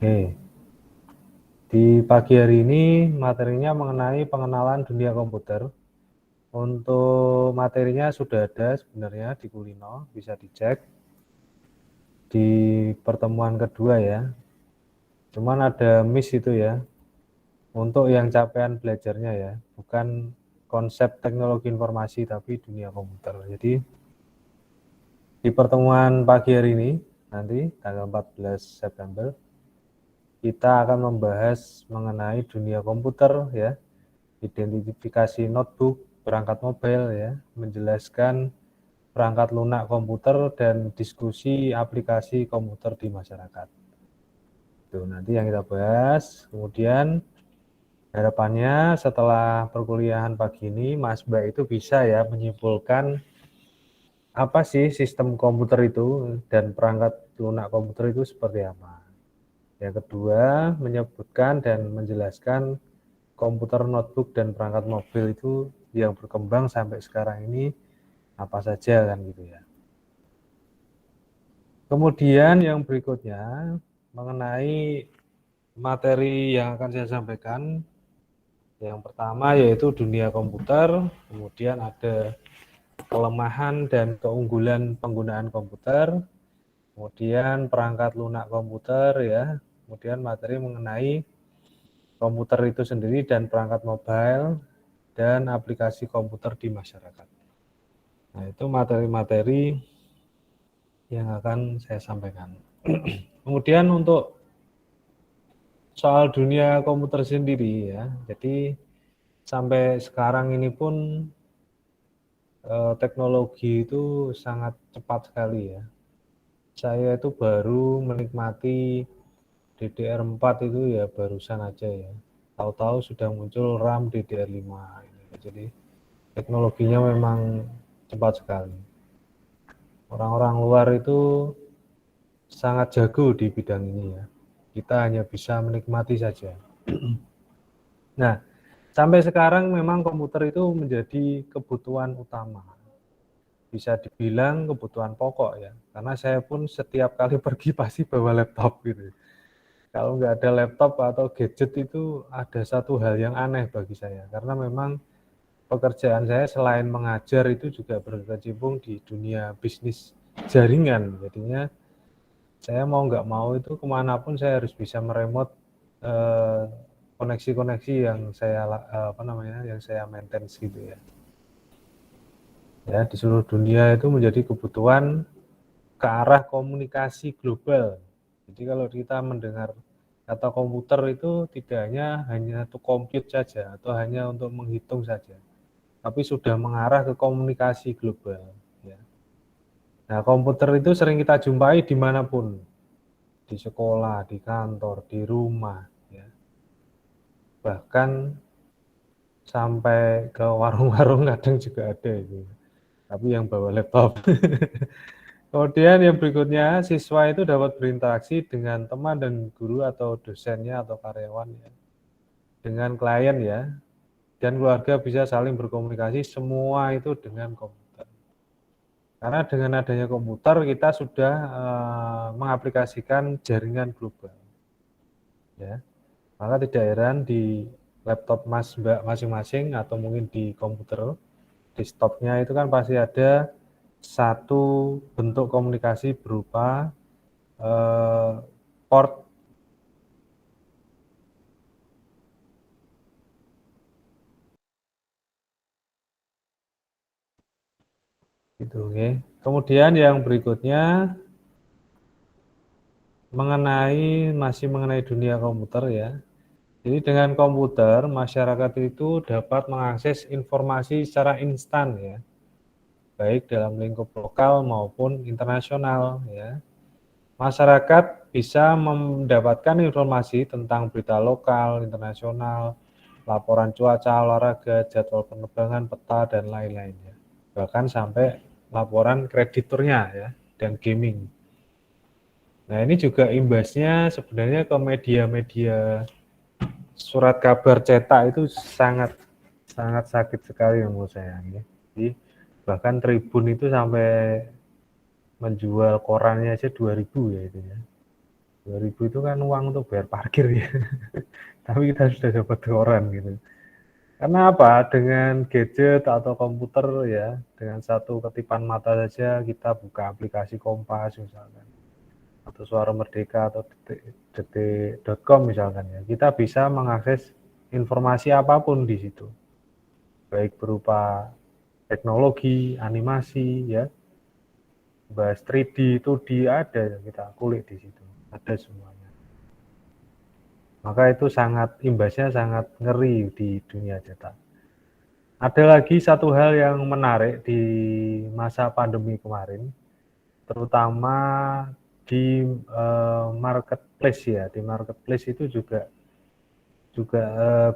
Oke, di pagi hari ini materinya mengenai pengenalan dunia komputer. Untuk materinya sudah ada sebenarnya di Kulino, bisa dicek di pertemuan kedua ya. Cuman ada miss itu ya, untuk yang capaian belajarnya ya, bukan konsep teknologi informasi tapi dunia komputer. Jadi di pertemuan pagi hari ini, nanti tanggal 14 September, kita akan membahas mengenai dunia komputer ya, identifikasi notebook, perangkat mobile ya, menjelaskan perangkat lunak komputer dan diskusi aplikasi komputer di masyarakat. Itu nanti yang kita bahas. Kemudian harapannya setelah perkuliahan pagi ini Mas Mbak itu bisa ya menyimpulkan apa sih sistem komputer itu dan perangkat lunak komputer itu seperti apa. Yang kedua, menyebutkan dan menjelaskan komputer notebook dan perangkat mobil itu yang berkembang sampai sekarang ini apa saja kan gitu ya. Kemudian yang berikutnya mengenai materi yang akan saya sampaikan, yang pertama yaitu dunia komputer, kemudian ada kelemahan dan keunggulan penggunaan komputer, kemudian perangkat lunak komputer ya, kemudian materi mengenai komputer itu sendiri dan perangkat mobile dan aplikasi komputer di masyarakat. Nah, itu materi-materi yang akan saya sampaikan. Kemudian untuk soal dunia komputer sendiri ya, jadi sampai sekarang ini pun teknologi itu sangat cepat sekali ya. Saya itu baru menikmati DDR4 itu ya barusan aja ya. Tahu-tahu sudah muncul RAM DDR5. Jadi teknologinya memang cepat sekali. Orang-orang luar itu sangat jago di bidang ini ya. Kita hanya bisa menikmati saja. Nah, sampai sekarang memang komputer itu menjadi kebutuhan utama. Bisa dibilang kebutuhan pokok ya. Karena saya pun setiap kali pergi pasti bawa laptop gitu. Kalau nggak ada laptop atau gadget itu ada satu hal yang aneh bagi saya. Karena memang pekerjaan saya selain mengajar itu juga berkecimpung di dunia bisnis jaringan. Jadinya saya mau nggak mau itu kemanapun saya harus bisa meremote eh, koneksi-koneksi yang saya yang saya maintenance gitu ya. Ya, di seluruh dunia itu menjadi kebutuhan ke arah komunikasi global. Jadi kalau kita mendengar kata komputer itu tidak hanya to compute saja atau hanya untuk menghitung saja, tapi sudah mengarah ke komunikasi global. Ya. Nah, komputer itu sering kita jumpai dimanapun, di sekolah, di kantor, di rumah, ya. Bahkan sampai ke warung-warung kadang juga ada itu. Tapi yang bawa laptop. Kemudian yang berikutnya, siswa itu dapat berinteraksi dengan teman dan guru atau dosennya atau karyawan ya. Dengan klien ya. Dan keluarga bisa saling berkomunikasi semua itu dengan komputer. Karena dengan adanya komputer kita sudah mengaplikasikan jaringan global. Ya. Maka tidak heran di laptop Mas Mbak masing-masing atau mungkin di komputer desktopnya itu kan pasti ada satu bentuk komunikasi berupa eh, port gitu, okay. Kemudian yang berikutnya masih mengenai dunia komputer ya. Jadi dengan komputer masyarakat itu dapat mengakses informasi secara instan ya, baik dalam lingkup lokal maupun internasional ya. Masyarakat bisa mendapatkan informasi tentang berita lokal, internasional, laporan cuaca, olahraga, jadwal penerbangan, peta, dan lain-lainnya. Bahkan sampai laporan krediturnya ya, dan gaming. Nah ini juga imbasnya sebenarnya ke media-media surat kabar cetak itu sangat sangat sakit sekali menurut saya. Ya. Jadi bahkan Tribun itu sampai menjual korannya aja 2.000 ya itu ya. 2.000 itu kan uang untuk bayar parkir ya. Tapi kita sudah dapat koran gitu. Karena apa? Dengan gadget atau komputer ya, dengan satu ketipan mata saja kita buka aplikasi Kompas misalkan, atau Suara Merdeka atau detik.com misalkan ya. Kita bisa mengakses informasi apapun di situ. Baik berupa teknologi, animasi ya, bahas 3D itu ada kita kulik di situ. Ada semuanya. Maka itu imbasnya sangat ngeri di dunia cetak. Ada lagi satu hal yang menarik di masa pandemi kemarin, terutama di marketplace ya. Di marketplace itu juga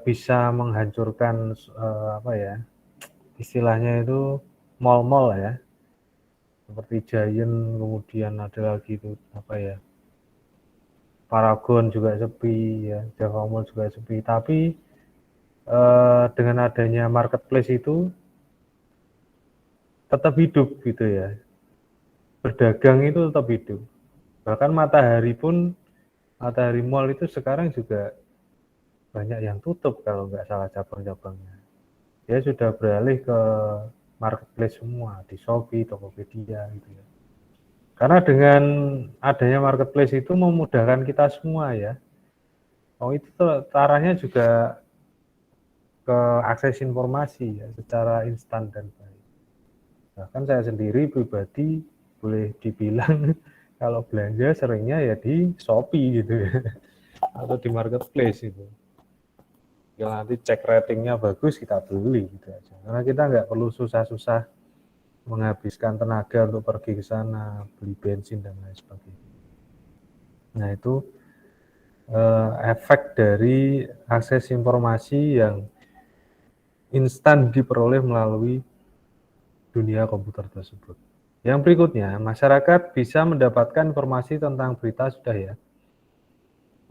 bisa menghancurkan apa ya, istilahnya itu mall-mall ya, seperti Giant, kemudian ada lagi itu apa ya, Paragon juga sepi ya, Java Mall juga sepi. Tapi dengan adanya marketplace itu tetap hidup gitu ya. Berdagang itu tetap hidup. Bahkan Matahari Mall itu sekarang juga banyak yang tutup kalau nggak salah cabang-cabangnya. Dia sudah beralih ke marketplace semua, di Shopee, Tokopedia gitu ya. Karena dengan adanya marketplace itu memudahkan kita semua ya. Oh itu caranya juga ke akses informasi ya, secara instan dan baik. Bahkan saya sendiri pribadi boleh dibilang kalau belanja seringnya ya di Shopee gitu ya, atau di marketplace itu. Ya nanti cek ratingnya bagus kita beli gitu aja. Karena kita nggak perlu susah-susah menghabiskan tenaga untuk pergi ke sana, beli bensin dan lain sebagainya. Nah itu efek dari akses informasi yang instan diperoleh melalui dunia komputer tersebut. Yang berikutnya, masyarakat bisa mendapatkan informasi tentang berita sudah ya.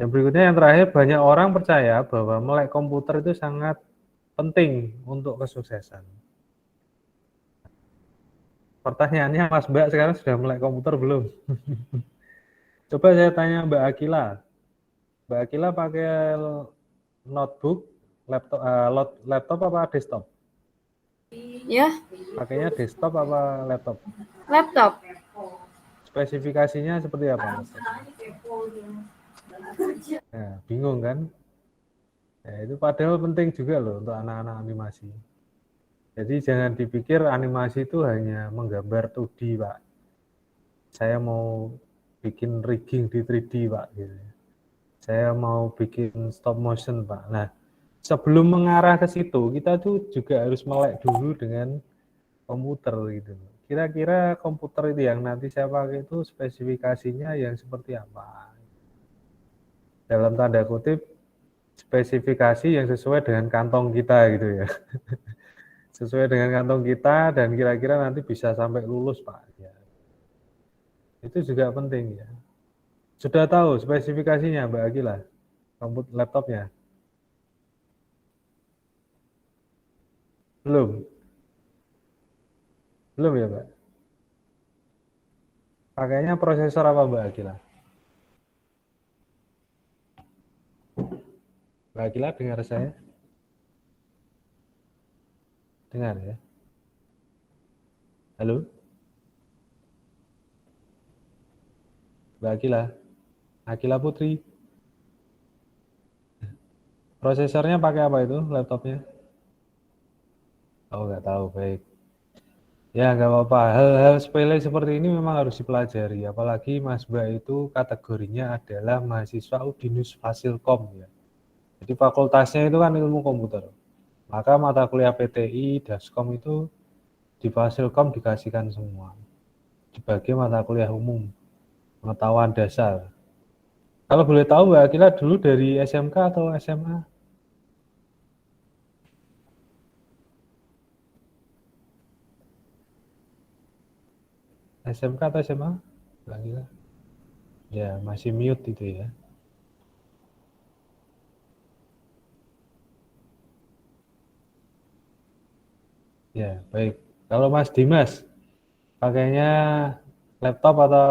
Yang berikutnya yang terakhir, banyak orang percaya bahwa melek komputer itu sangat penting untuk kesuksesan. Pertanyaannya, Mas Mbak sekarang sudah melek komputer belum? Coba saya tanya Mbak Akila. Mbak Akila pakai notebook, laptop apa desktop? Ya, Pakainya desktop apa laptop? laptop. Spesifikasinya seperti apa laptopnya? Nah, bingung kan? Ya, itu padahal penting juga loh untuk anak-anak animasi. Jadi jangan dipikir animasi itu hanya menggambar 2D, Pak. Saya mau bikin rigging di 3D, Pak. Gitu. Saya mau bikin stop motion, Pak. Nah, sebelum mengarah ke situ, kita tuh juga harus melek dulu dengan komputer gitu. Kira-kira komputer itu yang nanti saya pakai itu spesifikasinya yang seperti apa? Dalam tanda kutip, spesifikasi yang sesuai dengan kantong kita gitu ya. Sesuai dengan kantong kita dan kira-kira nanti bisa sampai lulus Pak. Ya. Itu juga penting ya. Sudah tahu spesifikasinya Mbak Akila, komputer laptopnya? Belum? Belum ya Mbak? Pakainya prosesor apa Mbak Akila? Mbak Akila dengar saya? Dengar ya? Halo? Mbak Akila? Akila Putri? Prosesornya pakai apa itu laptopnya? Oh nggak tahu, baik. Ya nggak apa-apa, hal-hal sepele seperti ini memang harus dipelajari. Apalagi Mas Mbak itu kategorinya adalah mahasiswa Udinus Fasilkom ya. Jadi fakultasnya itu kan ilmu komputer. Maka mata kuliah PTI, Daskom itu di Fasilkom dikasihkan semua. Dibagi mata kuliah umum, pengetahuan dasar. Kalau boleh tahu Mbak Akila dulu dari SMK atau SMA? SMK atau SMA? Mbak Akila? Ya, masih mute itu ya. Ya, baik. Kalau Mas Dimas, pakainya laptop atau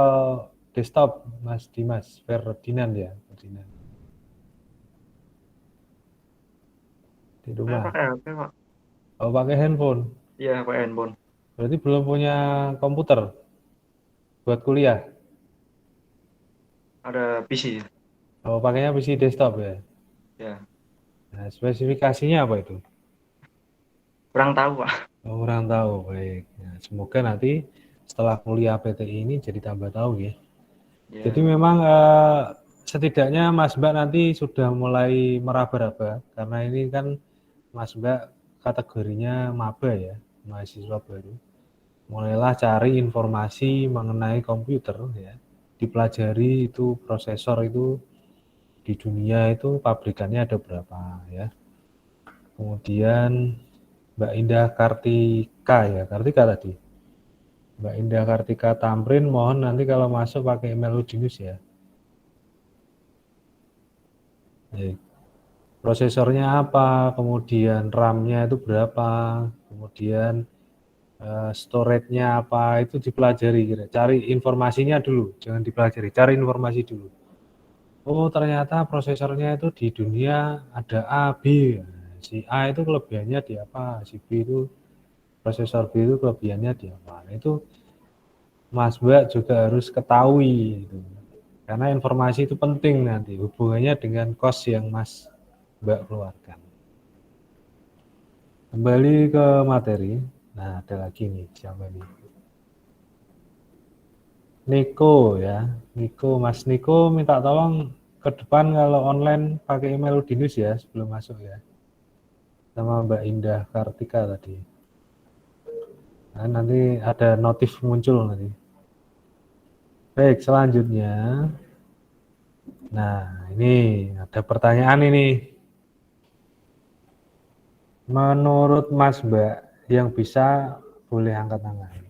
desktop, Mas Dimas Ferdinand ya, Ferdinand. Di Saya rumah. pakai HP, Pak. Oh, pakai handphone. Iya, pakai handphone. Berarti belum punya komputer buat kuliah. Ada PC. Oh, pakainya PC desktop ya. Ya, Nah, spesifikasinya apa itu? kurang tahu, Pak. Oh, kurang tahu. Baik. Nah, semoga nanti setelah kuliah PTI ini jadi tambah tahu ya. Jadi Ya, memang setidaknya Mas Mbak nanti sudah mulai meraba-raba karena ini kan Mas Mbak kategorinya maba ya, mahasiswa baru. Mulailah cari informasi mengenai komputer ya. Dipelajari itu prosesor itu di dunia itu pabrikannya ada berapa ya. Kemudian Mbak Indah Kartika ya, Kartika tadi. Mbak Indah Kartika Tamrin, mohon nanti kalau masuk pakai email Udinus ya. Baik. Prosesornya apa, kemudian RAM-nya itu berapa, kemudian storage-nya apa, itu dipelajari. Cari informasinya dulu, jangan dipelajari, cari informasi dulu. Oh, ternyata prosesornya itu di dunia ada A, B. Si A itu kelebihannya di apa, si B itu prosesor B itu kelebihannya di apa. Nah, itu Mas Mbak juga harus ketahui gitu. Karena informasi itu penting nanti hubungannya dengan cost yang Mas Mbak keluarkan. Kembali ke materi. Nah, ada lagi nih, siapa nih? Niko ya. Niko, Mas Niko minta tolong ke depan kalau online pakai email Udinus ya sebelum masuk ya. Sama Mbak Indah Kartika tadi. Nah, nanti ada notif muncul nanti. Baik, selanjutnya. Nah, ini ada pertanyaan ini. Menurut Mas Mbak yang bisa boleh angkat tangan.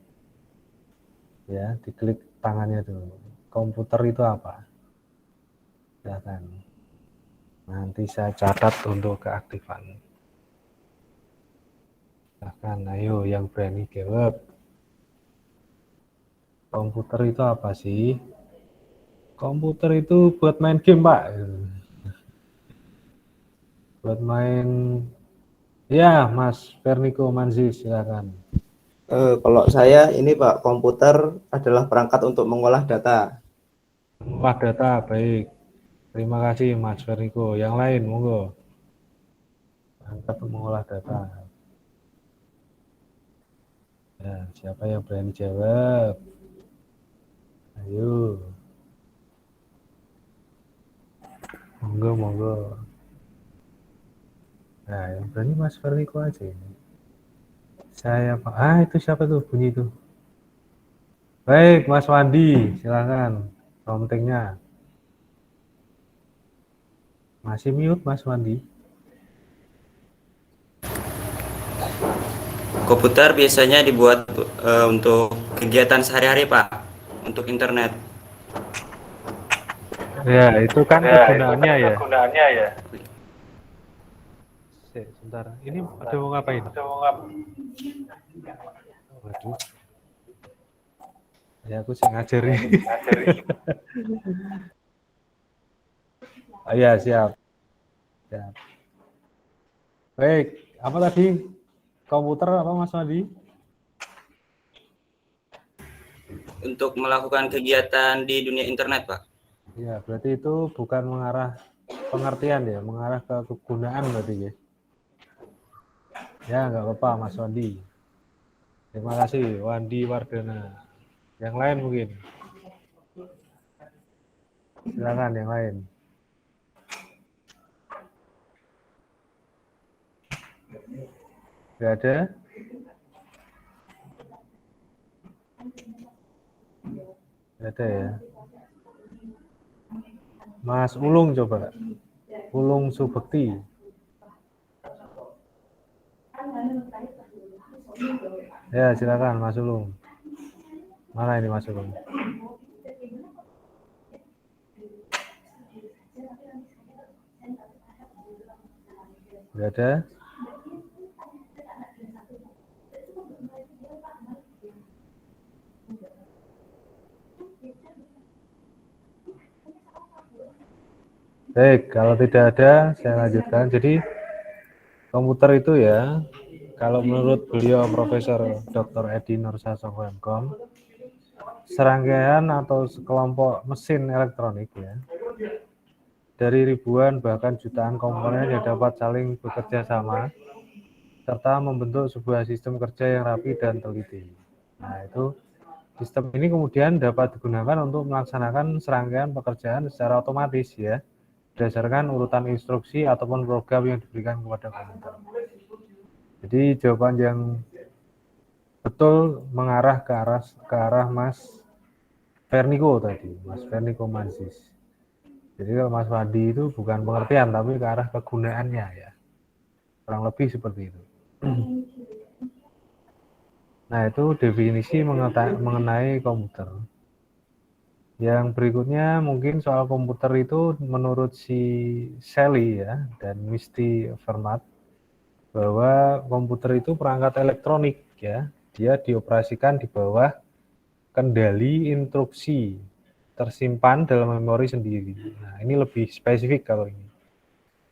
Ya, diklik tangannya dulu. Komputer itu apa? Silakan. Nanti saya catat untuk keaktifan. Silakan, ayo yang berani jawab. Komputer itu apa sih? Komputer itu buat main game, Pak. Buat main, ya, Mas Ferniko Manzi, silakan. Kalau saya ini Pak, komputer adalah perangkat untuk mengolah data. Wah, data, baik. Terima kasih, Mas Ferniko. Yang lain, monggo. Angkat mengolah data. Ya, siapa yang berani jawab? Ayo. Monggo, monggo. Nah, yang berani Mas Ferniko aja ini. Saya Pak. Ah, itu siapa tuh bunyi itu? Baik, Mas Wandi, silakan. Promptingnya. Masih mute, Mas Wandi. Komputer biasanya dibuat untuk kegiatan sehari-hari, Pak, untuk internet. Ya, itu kan kegunaannya ya. Kegunaannya ya. Sebentar. Ini ada mau ngapain? Waduh. Ya, aku sih ngajari. Oh, ya, siap. Siap. Baik, apa tadi? Komputer apa Mas Wandi? Untuk melakukan kegiatan di dunia internet, Pak. Ya, berarti itu bukan mengarah pengertian ya, mengarah ke kegunaan berarti ya. Ya, nggak apa-apa Mas Wandi. Terima kasih Wandi Wardana. Yang lain mungkin. Silakan yang lain. Nggak ada? Nggak ada ya. Mas Ulung coba. Ulung Subekti. Ya, silakan Mas Ulung. Mana ini Mas Ulung? Nggak ada? Baik, kalau tidak ada, saya lanjutkan. Jadi, komputer itu ya, kalau menurut beliau Profesor Dr. Edi Nursasoho MKom, serangkaian atau sekelompok mesin elektronik ya, dari ribuan bahkan jutaan komponen yang dapat saling bekerja sama, serta membentuk sebuah sistem kerja yang rapi dan teliti. Nah, itu sistem ini kemudian dapat digunakan untuk melaksanakan serangkaian pekerjaan secara otomatis ya, berdasarkan urutan instruksi ataupun program yang diberikan kepada komputer. Jadi jawaban yang betul mengarah ke arah Mas Ferniko tadi, Mas Ferniko Mansis. Jadi kalau Mas Wadi itu bukan pengertian tapi ke arah kegunaannya ya. Kurang lebih seperti itu. Nah, itu definisi mengenai komputer. Yang berikutnya mungkin soal komputer itu menurut si Sally ya dan Misty Vermat, bahwa komputer itu perangkat elektronik ya. Dia dioperasikan di bawah kendali instruksi tersimpan dalam memori sendiri. Nah, ini lebih spesifik kalau ini.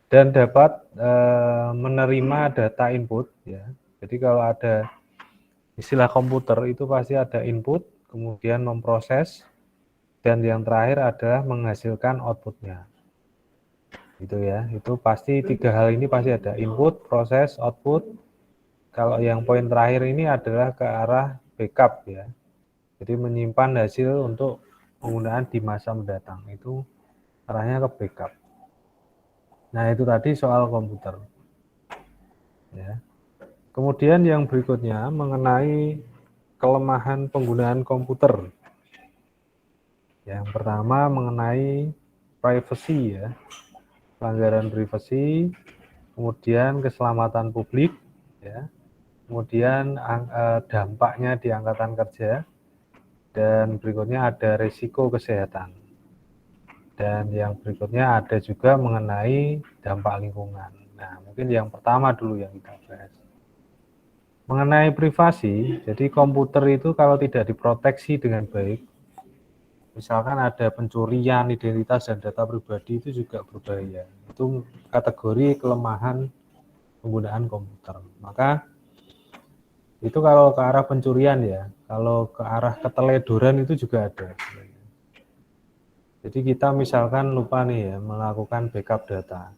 Dan dapat menerima data input ya. Jadi kalau ada istilah komputer itu pasti ada input, kemudian memproses, dan yang terakhir adalah menghasilkan outputnya. Gitu ya, itu pasti tiga hal ini pasti ada, input, proses, output. Kalau yang poin terakhir ini adalah ke arah backup ya. Jadi menyimpan hasil untuk penggunaan di masa mendatang, itu arahnya ke backup. Nah, itu tadi soal komputer. Ya. Kemudian yang berikutnya mengenai kelemahan penggunaan komputer. Yang pertama mengenai privacy ya, pelanggaran privasi, kemudian keselamatan publik ya, kemudian dampaknya di angkatan kerja, dan berikutnya ada risiko kesehatan. Dan yang berikutnya ada juga mengenai dampak lingkungan. Nah, mungkin yang pertama dulu yang kita bahas. Mengenai privasi, jadi komputer itu kalau tidak diproteksi dengan baik, misalkan ada pencurian identitas dan data pribadi, itu juga berbahaya. Itu kategori kelemahan penggunaan komputer. Maka itu kalau ke arah pencurian ya, kalau ke arah keteledoran itu juga ada. Jadi kita misalkan lupa nih ya melakukan backup data.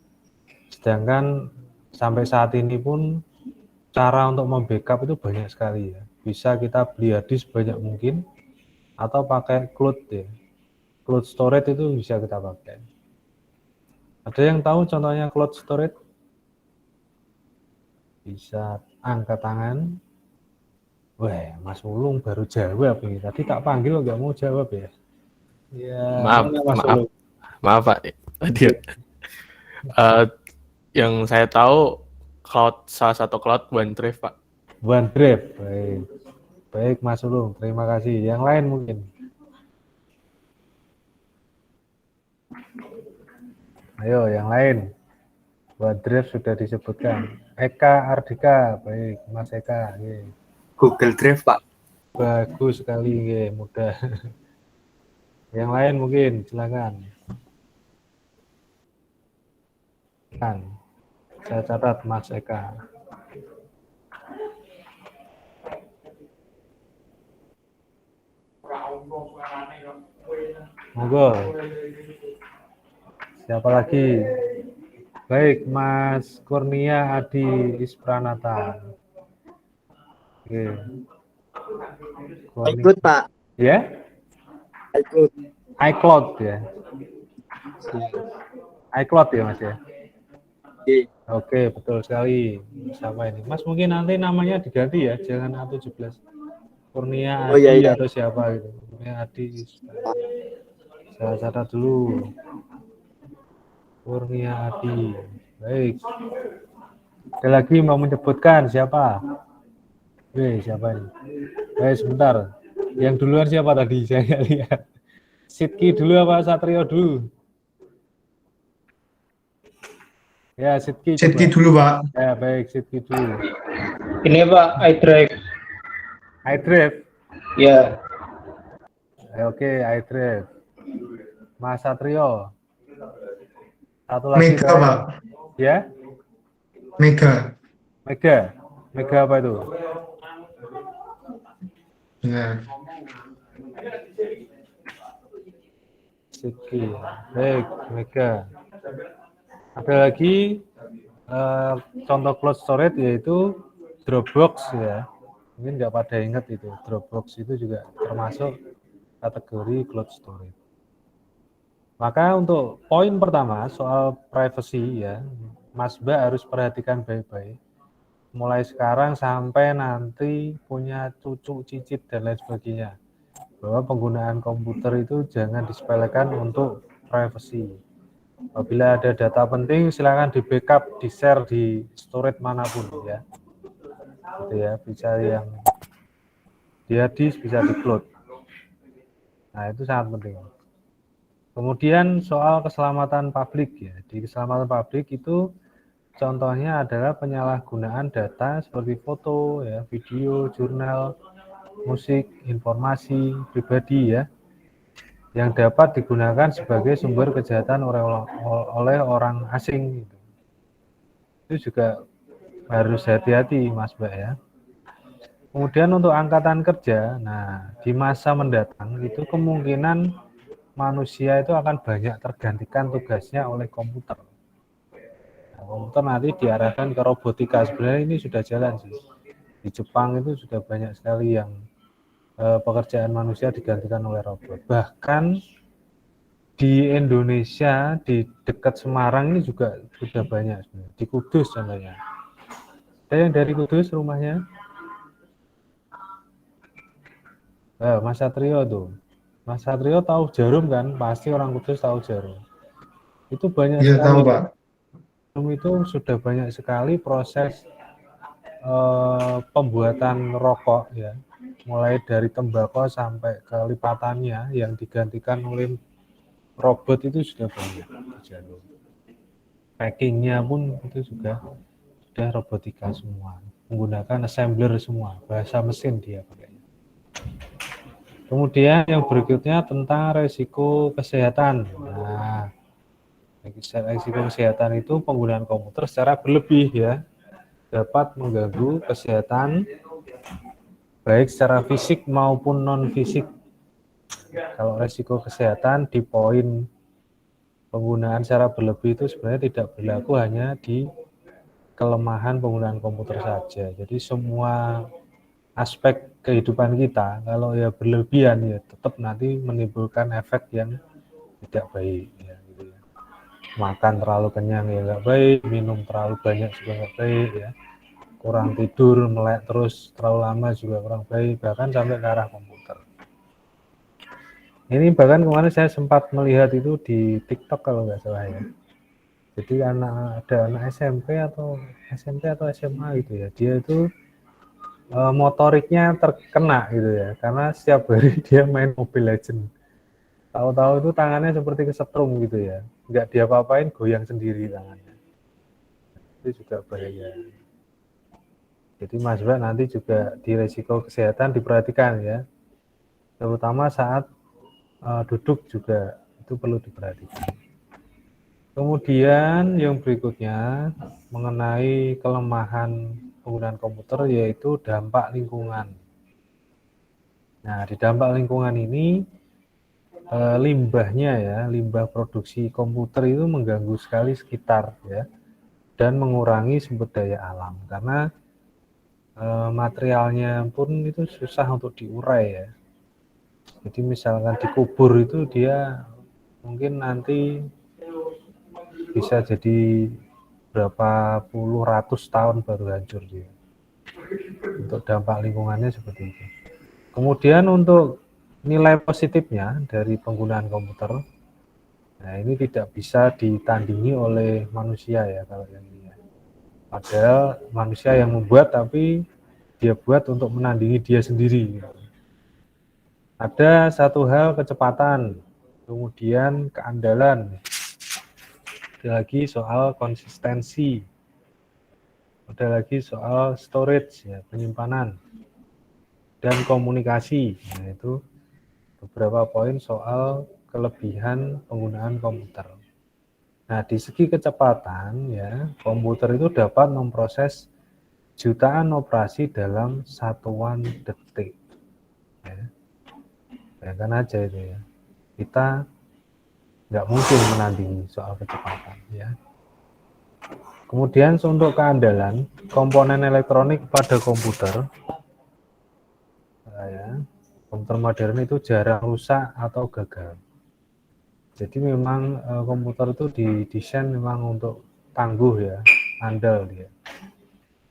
Sedangkan sampai saat ini pun cara untuk membackup itu banyak sekali ya. Bisa kita beli hard disk sebanyak mungkin atau pakai cloud ya. Cloud storage itu bisa kita pakai. Ada yang tahu contohnya cloud storage? Bisa angkat tangan. Wah, Mas Ulung baru jawab ini. Tadi tak panggil nggak mau jawab ya. Ya, maaf Pak. Tadi yang saya tahu salah satu cloud OneDrive Pak. OneDrive, baik Mas Ulung, terima kasih. Yang lain mungkin. Ayo, yang lain. OneDrive sudah disebutkan. Eka Ardika, baik Mas Eka. Google Drive Pak. Bagus sekali, mudah. Yang lain mungkin, silakan. Kan, saya catat Mas Eka. Monggo. Siapa lagi? Baik, Mas Kurnia Adi Ispranata. Oke. Ikut Pak. Ya? Ikut. iCloud ya. iCloud ya Mas ya. Oke, betul sekali. Sama ini. Mas mungkin nanti namanya diganti ya, jangan A17. Kurnia Adi atau siapa gitu. Kurnia Adi. Saya catat dulu. Kurnia Adi. Baik. Ada lagi mau menyebutkan siapa? Siapa ini? Sebentar. Yang duluan siapa tadi? Saya nggak lihat. Sidki dulu apa Satrio dulu? Ya, Sidki dulu, Pak. Ya, baik, Sidki dulu. Ini Pak, iDrive. iDrive? Ya. Oke, iDrive. Mas Satrio? Satu lagi Mega, Pak. ya, Mega. Mega apa itu? Ya. Siki, baik, Mega. Ada lagi contoh cloud storage yaitu Dropbox ya. Mungkin nggak pada ingat itu. Dropbox itu juga termasuk kategori cloud storage. Maka untuk poin pertama soal privacy ya, Mas Ba harus perhatikan baik-baik. Mulai sekarang sampai nanti punya cucu, cicit dan lain sebagainya. Bahwa penggunaan komputer itu jangan disepelekan untuk privacy. Apabila ada data penting, silakan di backup, di share di storage manapun ya. Gitu ya, bisa yang di hard disk, bisa di cloud. Nah, itu sangat penting. Kemudian soal keselamatan publik ya. Di keselamatan publik itu contohnya adalah penyalahgunaan data seperti foto, ya, video, jurnal, musik, informasi pribadi ya, yang dapat digunakan sebagai sumber kejahatan oleh orang asing. Itu juga harus hati-hati Mas Mbak ya. Kemudian untuk angkatan kerja, nah di masa mendatang itu kemungkinan manusia itu akan banyak tergantikan tugasnya oleh komputer. Nah, komputer nanti diarahkan ke robotika. Sebenarnya ini sudah jalan sih. Di Jepang itu sudah banyak sekali yang pekerjaan manusia digantikan oleh robot. Bahkan di Indonesia, di dekat Semarang ini juga sudah banyak. Di Kudus contohnya. Ada yang dari Kudus rumahnya? Mas Satrio tuh. Mas Satrio tahu Jarum kan? Pasti orang Kudus tahu Jarum. Itu banyak Iya, sekali. tahu, Pak. Jarum itu sudah banyak sekali proses pembuatan rokok ya. Mulai dari tembakau sampai ke lipatannya yang digantikan oleh robot itu sudah banyak di Jarum. Packingnya pun itu juga sudah robotika semua. Menggunakan assembler semua. Bahasa mesin dia pakainya. Kemudian yang berikutnya tentang resiko kesehatan. Nah, resiko kesehatan itu penggunaan komputer secara berlebih ya, dapat mengganggu kesehatan baik secara fisik maupun non fisik. Kalau resiko kesehatan di poin penggunaan secara berlebih itu sebenarnya tidak berlaku hanya di kelemahan penggunaan komputer saja. Jadi semua aspek kehidupan kita kalau ya berlebihan ya tetap nanti menimbulkan efek yang tidak baik ya, gitu ya. Makan terlalu kenyang ya nggak baik, minum terlalu banyak juga nggak baik ya, kurang tidur melek terus terlalu lama juga kurang baik, bahkan sampai ke arah komputer. Ini bahkan kemarin saya sempat melihat itu di TikTok kalau nggak salah ya. Jadi ada anak SMP atau SMA gitu ya, dia itu motoriknya terkena gitu ya, karena setiap hari dia main Mobile Legends. Tahu-tahu itu tangannya seperti kesetrum gitu ya, nggak dia apa-apain goyang sendiri tangannya. Itu juga bahaya. Jadi Mas Mbak nanti juga di resiko kesehatan diperhatikan ya, terutama saat duduk juga itu perlu diperhatikan. Kemudian yang berikutnya mengenai kelemahan penggunaan komputer yaitu dampak lingkungan. Nah, di dampak lingkungan ini limbahnya ya, limbah produksi komputer itu mengganggu sekali sekitar ya, dan mengurangi sumber daya alam karena materialnya pun itu susah untuk diurai ya. Jadi misalkan dikubur itu dia mungkin nanti bisa jadi berapa puluh ratus tahun baru hancur dia. Untuk dampak lingkungannya seperti itu. Kemudian untuk nilai positifnya dari penggunaan komputer, nah ini tidak bisa ditandingi oleh manusia ya kalau yang ini ya. Padahal manusia yang membuat tapi dia buat untuk menandingi dia sendiri. Ada satu hal kecepatan, kemudian keandalan. Ada lagi soal konsistensi, ada lagi soal storage ya, penyimpanan dan komunikasi. Nah, itu beberapa poin soal kelebihan penggunaan komputer. Nah, di segi kecepatan ya, komputer itu dapat memproses jutaan operasi dalam satuan detik. Ya. Bayangkan aja itu ya. Kita nggak mungkin menandingi soal kecepatan ya. Kemudian untuk keandalan komponen elektronik pada komputer, ya, komputer modern itu jarang rusak atau gagal. Jadi memang komputer itu didesain memang untuk tangguh ya, andal dia.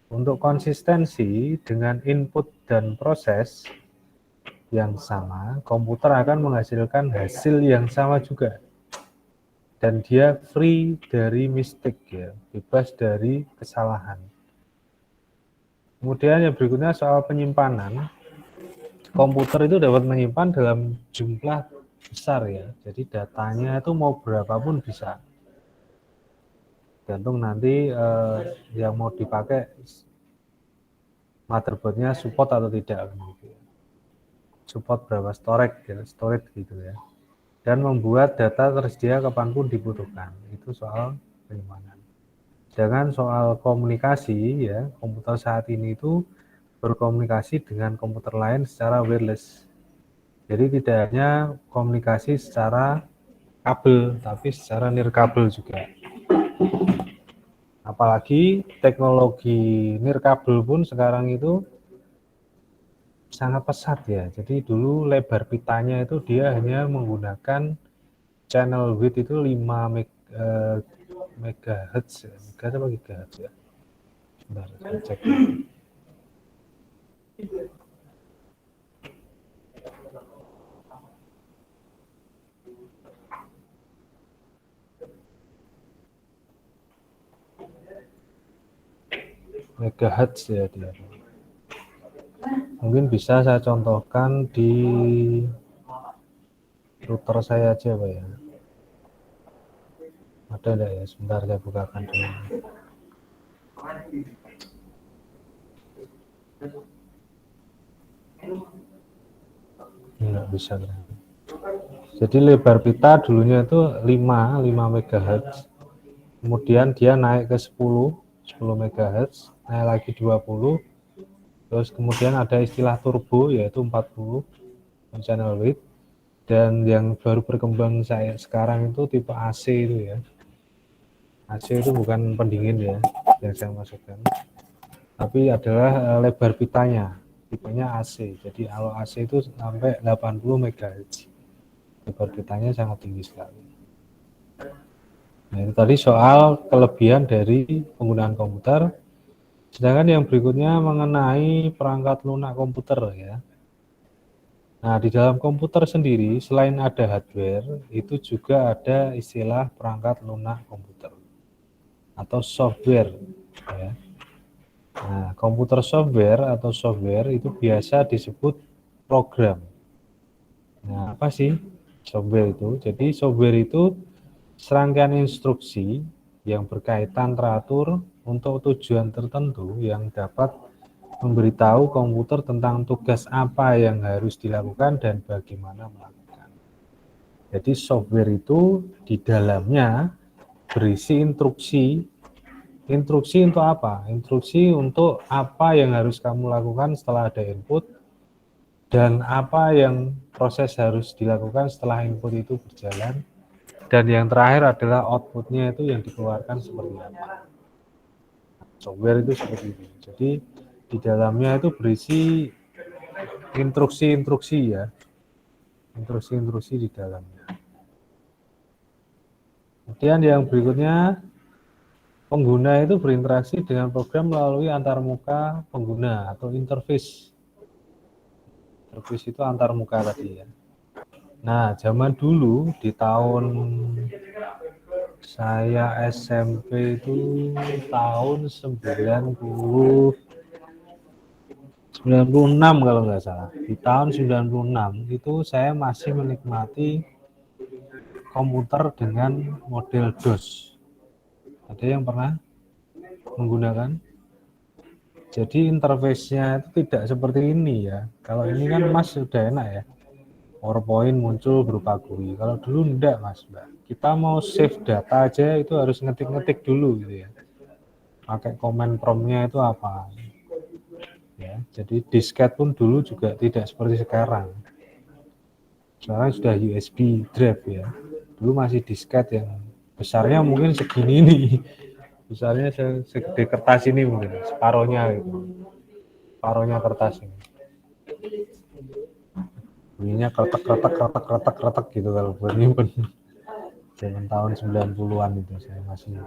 Untuk konsistensi dengan input dan proses yang sama, komputer akan menghasilkan hasil yang sama juga. Dan dia free dari mistake ya, bebas dari kesalahan. Kemudian yang berikutnya soal penyimpanan. Komputer itu dapat menyimpan dalam jumlah besar ya. Jadi datanya itu mau berapapun bisa. Gantung nanti yang mau dipakai motherboardnya support atau tidak. Support berapa storage gitu ya. Dan membuat data tersedia kapanpun dibutuhkan. Itu soal penyimpanan. Sedangkan soal komunikasi ya, komputer saat ini itu berkomunikasi dengan komputer lain secara wireless. Jadi tidak hanya komunikasi secara kabel, tapi secara nirkabel juga. Apalagi teknologi nirkabel pun sekarang itu sangat pesat ya. Jadi dulu lebar pitanya itu dia hanya menggunakan channel width itu 5 megahertz ya. Megahertz apa gigahertz ya? Bentar, saya cek. Megahertz ya dia. Mungkin bisa saya contohkan di router saya aja Pak ya. Ada enggak ya? Sebentar saya bukakan dulu. Enggak bisa. Jadi lebar pita dulunya itu 5 MHz. Kemudian dia naik ke 10 MHz, naik lagi 20. Terus kemudian ada istilah turbo yaitu 40 channel width. Dan yang baru berkembang saya sekarang itu tipe AC itu ya. AC itu bukan pendingin ya yang saya maksudkan. Tapi adalah lebar pitanya, tipenya AC. Jadi kalau AC itu sampai 80 MHz. Lebar pitanya sangat tinggi sekali. Nah, itu tadi soal kelebihan dari penggunaan komputer. Sedangkan yang berikutnya mengenai perangkat lunak komputer ya. Nah, di dalam komputer sendiri selain ada hardware, itu juga ada istilah perangkat lunak komputer atau software ya. Nah, komputer software atau software itu biasa disebut program. Nah, apa sih software itu? Jadi software itu serangkaian instruksi yang berkaitan teratur untuk tujuan tertentu yang dapat memberitahu komputer tentang tugas apa yang harus dilakukan dan bagaimana melakukan. Jadi software itu di dalamnya berisi instruksi. Instruksi untuk apa? Instruksi untuk apa yang harus kamu lakukan setelah ada input dan apa yang proses harus dilakukan setelah input itu berjalan. Dan yang terakhir adalah outputnya itu yang dikeluarkan seperti apa. Software itu seperti itu. Jadi di dalamnya itu berisi instruksi-instruksi ya. Instruksi-instruksi di dalamnya. Kemudian yang berikutnya, pengguna itu berinteraksi dengan program melalui antarmuka pengguna atau interface. Interface itu antarmuka tadi ya. Nah, zaman dulu di tahun saya SMP itu tahun 96 kalau nggak salah. Di tahun 96 itu saya masih menikmati komputer dengan model DOS. Ada yang pernah menggunakan? Jadi interface-nya itu tidak seperti ini ya. Kalau ini kan Mas sudah enak ya. PowerPoint muncul berupa GUI. Kalau dulu enggak, Mas, Mbak. Kita mau save data aja itu harus ngetik-ngetik dulu gitu ya. Pakai command prompt-nya itu apa. Ya, jadi disket pun dulu juga tidak seperti sekarang. Sekarang sudah USB drive ya. Dulu masih disket yang besarnya mungkin segini nih. Besarnya segede kertas ini mungkin, separohnya gitu. Separohnya kertas ini. Bunyinya kretek gitu kalau buat nyimpen. Zaman tahun 90-an itu saya masih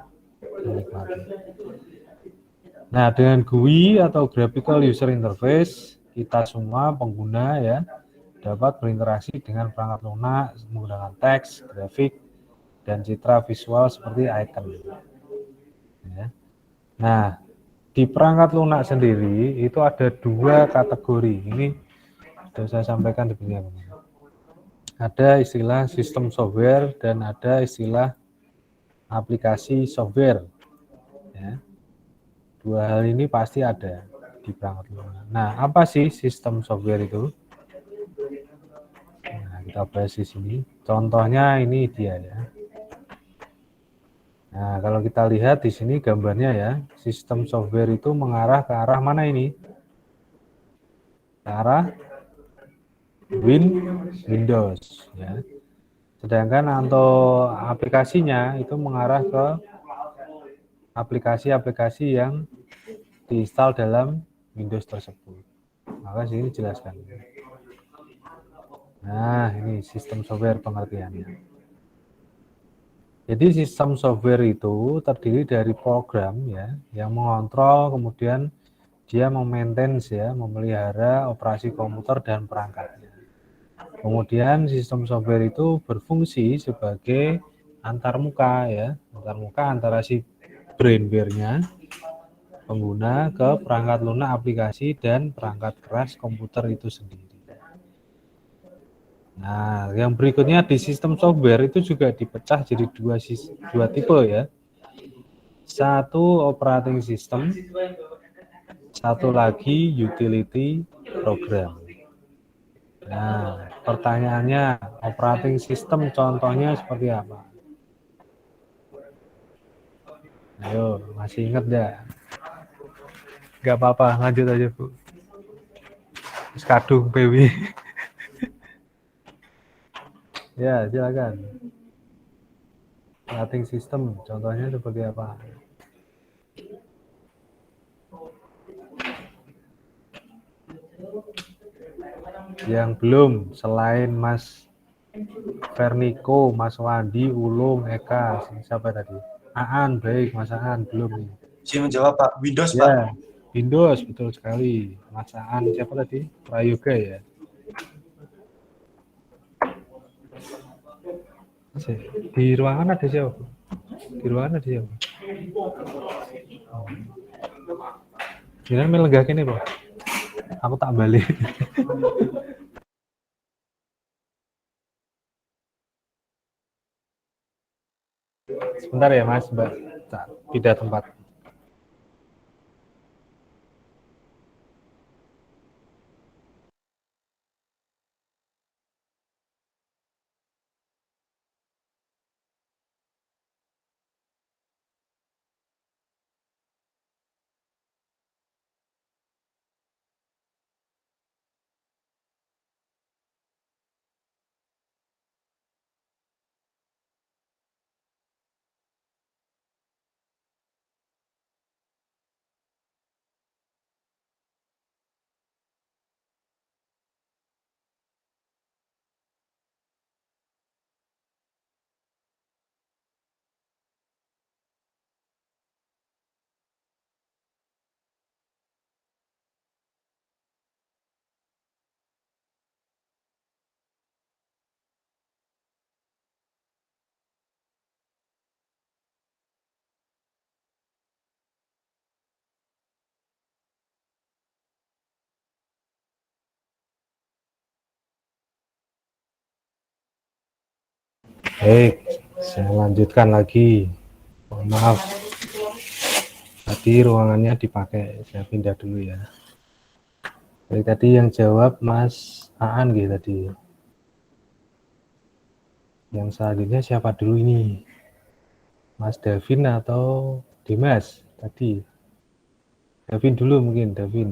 menikmati. Nah, dengan GUI atau Graphical User Interface, kita semua pengguna ya dapat berinteraksi dengan perangkat lunak menggunakan teks, grafik, dan citra visual seperti icon. Ya. Nah, di perangkat lunak sendiri itu ada dua kategori. Ini sudah saya sampaikan sebelumnya. Ada istilah sistem software dan ada istilah aplikasi software. Ya. Dua hal ini pasti ada di perangkat lunak. Nah, apa sih sistem software itu? Nah, kita bahas di sini. Contohnya ini dia ya. Nah, kalau kita lihat di sini gambarnya ya, sistem software itu mengarah ke arah mana ini? Ke arah Windows ya. Sedangkan untuk aplikasinya itu mengarah ke aplikasi-aplikasi yang diinstal dalam Windows tersebut. Maka sini jelaskan. Nah, ini sistem software pengertiannya. Jadi sistem software itu terdiri dari program ya yang mengontrol, kemudian dia memaintain ya, memelihara operasi komputer dan perangkatnya. Kemudian sistem software itu berfungsi sebagai antarmuka ya, antarmuka antara si brainware-nya pengguna ke perangkat lunak aplikasi dan perangkat keras komputer itu sendiri. Nah, yang berikutnya di sistem software itu juga dipecah jadi dua tipe ya. Satu operating system, satu lagi utility program. Nah, pertanyaannya operating system contohnya seperti apa? Ayo, masih ingat ya? Gak apa-apa, lanjut aja Bu. Kadung PW. Ya, silakan. Operating system contohnya seperti apa? Yang belum selain Mas Ferniko, Mas Wandi, Ulung, Eka, siapa tadi? Aan, baik Mas Aan belum nih. Saya menjawab Pak, Windows Ya, Pak. Windows betul sekali. Mas Aan siapa tadi? Prayoga ya. Di ruangan ada siapa? Di ruangan ada siapa? Jangan melenggak ini Pak. Aku tak balik. Sebentar ya Mas, Mbak. Tak pindah tempat. Baik, saya lanjutkan lagi. Mohon maaf. Tadi ruangannya dipakai, saya pindah dulu ya. Baik, tadi yang jawab Mas Aan gitu tadi. Yang selanjutnya siapa dulu ini? Mas Davin atau Dimas tadi? Davin dulu mungkin, Davin.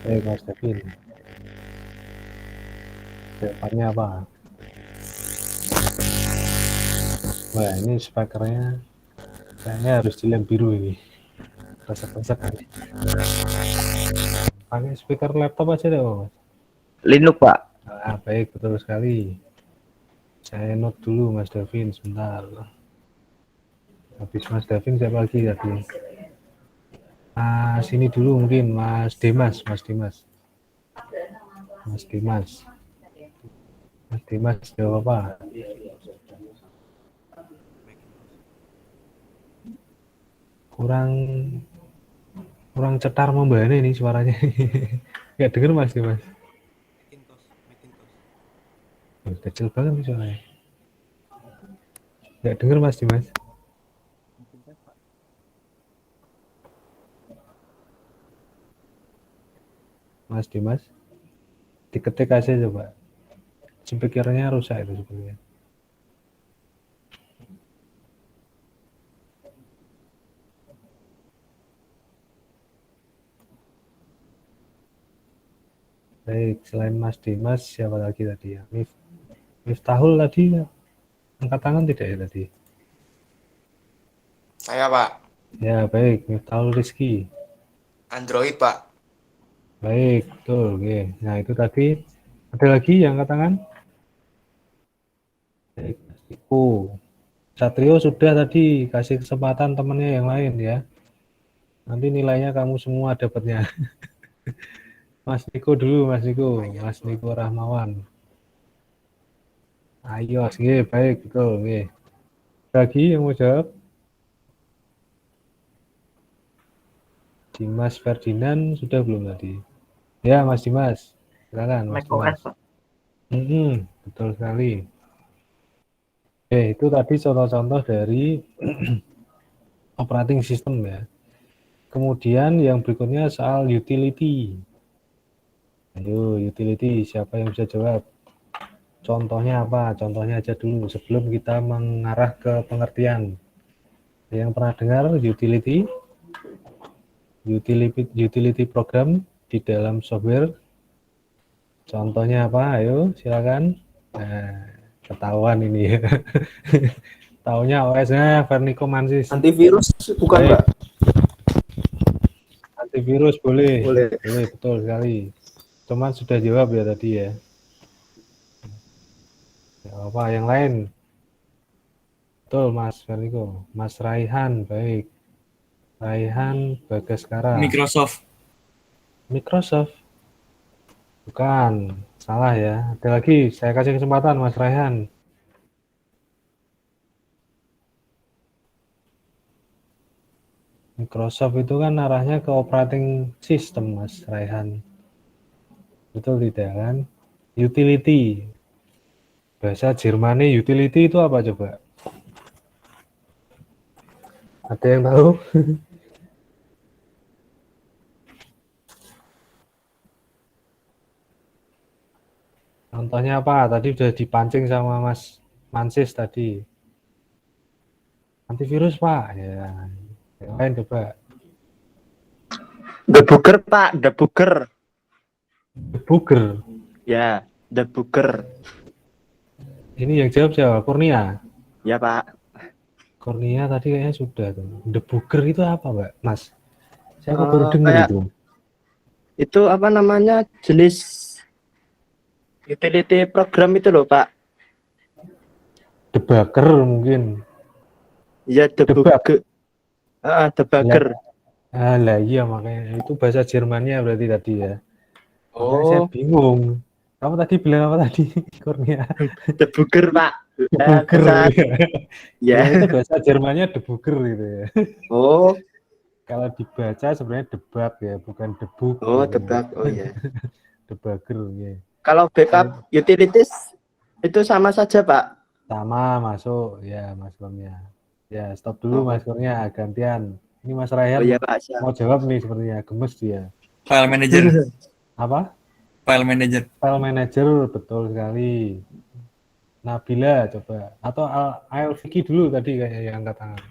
Mas Davin. Jawabannya apa? Wah, ini speakernya kayaknya harus dilem biru ini. Resek-resek ini. Pakai speaker laptop aja deh, Mas. Linux, Pak. Baik, betul sekali. Saya note dulu Mas Davin sebentar. Habis Mas Davin siapa lagi tadi? Sini dulu mungkin Mas Dimas. Mas Dimas jawab apa? Kurang cetar membahana ini suaranya. Nggak denger Mas Dimas. Kecil banget nih suaranya. Nggak denger Mas Dimas. Mas Dimas, diketik aja coba. Speakernya rusak itu sebenarnya. Baik, selain Mas Dimas, siapa lagi tadi ya? Miftahul tadi ya? Angkat tangan tidak ya tadi? Saya, Pak. Ya, baik. Miftahul Rizky. Android, Pak. Baik, betul. Oke. Nah, itu tadi. Ada lagi yang angkat tangan? Baik, Satrio sudah tadi kasih kesempatan temennya yang lain ya. Nanti nilainya kamu semua dapatnya. Mas Niko dulu, Mas Niko Rahmawan. Ayo, baik, betul. Lagi yang mau jawab? Dimas Ferdinand sudah belum tadi? Ya, Mas Dimas. Silakan, Mas Dimas. macOS, Pak. Betul sekali. Itu tadi contoh-contoh dari operating system ya. Kemudian yang berikutnya soal utility. Ayo, utility, siapa yang bisa jawab? Contohnya apa? Contohnya aja dulu sebelum kita mengarah ke pengertian. Yang pernah dengar utility? Utility program di dalam software. Contohnya apa? Ayo, silakan. Nah, ketahuan ini ya. Taunya OS-nya Vernico Mansis. Antivirus bukan, Baik. Pak? Antivirus boleh, Boleh. betul sekali. Cuman sudah jawab ya tadi ya. Apa yang lain? Betul Mas Vernico. Mas Raihan, baik. Raihan Bagaskara. Microsoft. Bukan, salah ya. Ada lagi, saya kasih kesempatan Mas Raihan. Microsoft itu kan arahnya ke operating system, Mas Raihan. Betul tidak kan? Utility. Bahasa Jermannya utility itu apa coba? Ada yang tahu? Contohnya apa? Tadi sudah dipancing sama Mas Mansis tadi. Antivirus, Pak. Ya. Yang lain coba. Debugger, Pak. Debugger. Debugger. Ya, debugger. Ini yang jawab siapa? Kurnia. Ya, Pak. Kurnia tadi kayaknya sudah tuh. Debugger itu apa, Mbak? Mas? Saya kok baru dengar kayak- itu. Itu apa namanya? Jenis utility program itu loh, Pak. Debugger mungkin. Ya, debugger. Debugger. Lah iya makanya itu bahasa Jermannya berarti tadi ya. Makanya saya bingung. Kamu tadi bilang apa tadi, Kurnia? Debugger, Pak. Debugger. Ya. Itu bahasa Jermannya debugger gitu ya. Oh, Kalau dibaca sebenarnya debug ya, bukan debug. oh, debug. Oh ya. Debugger ya. Kalau backup utilities itu sama saja, Pak. Sama masuk ya Mas Kurnia. Ya stop dulu Mas Kurnia, gantian. Ini Mas Rayhan Oh ya, Pak. Siap. mau jawab nih sepertinya, gemes dia. File manager. Apa? File manager. File manager, betul sekali. Nabila coba. Atau Ael Vicky dulu tadi kayaknya yang angkat tangan.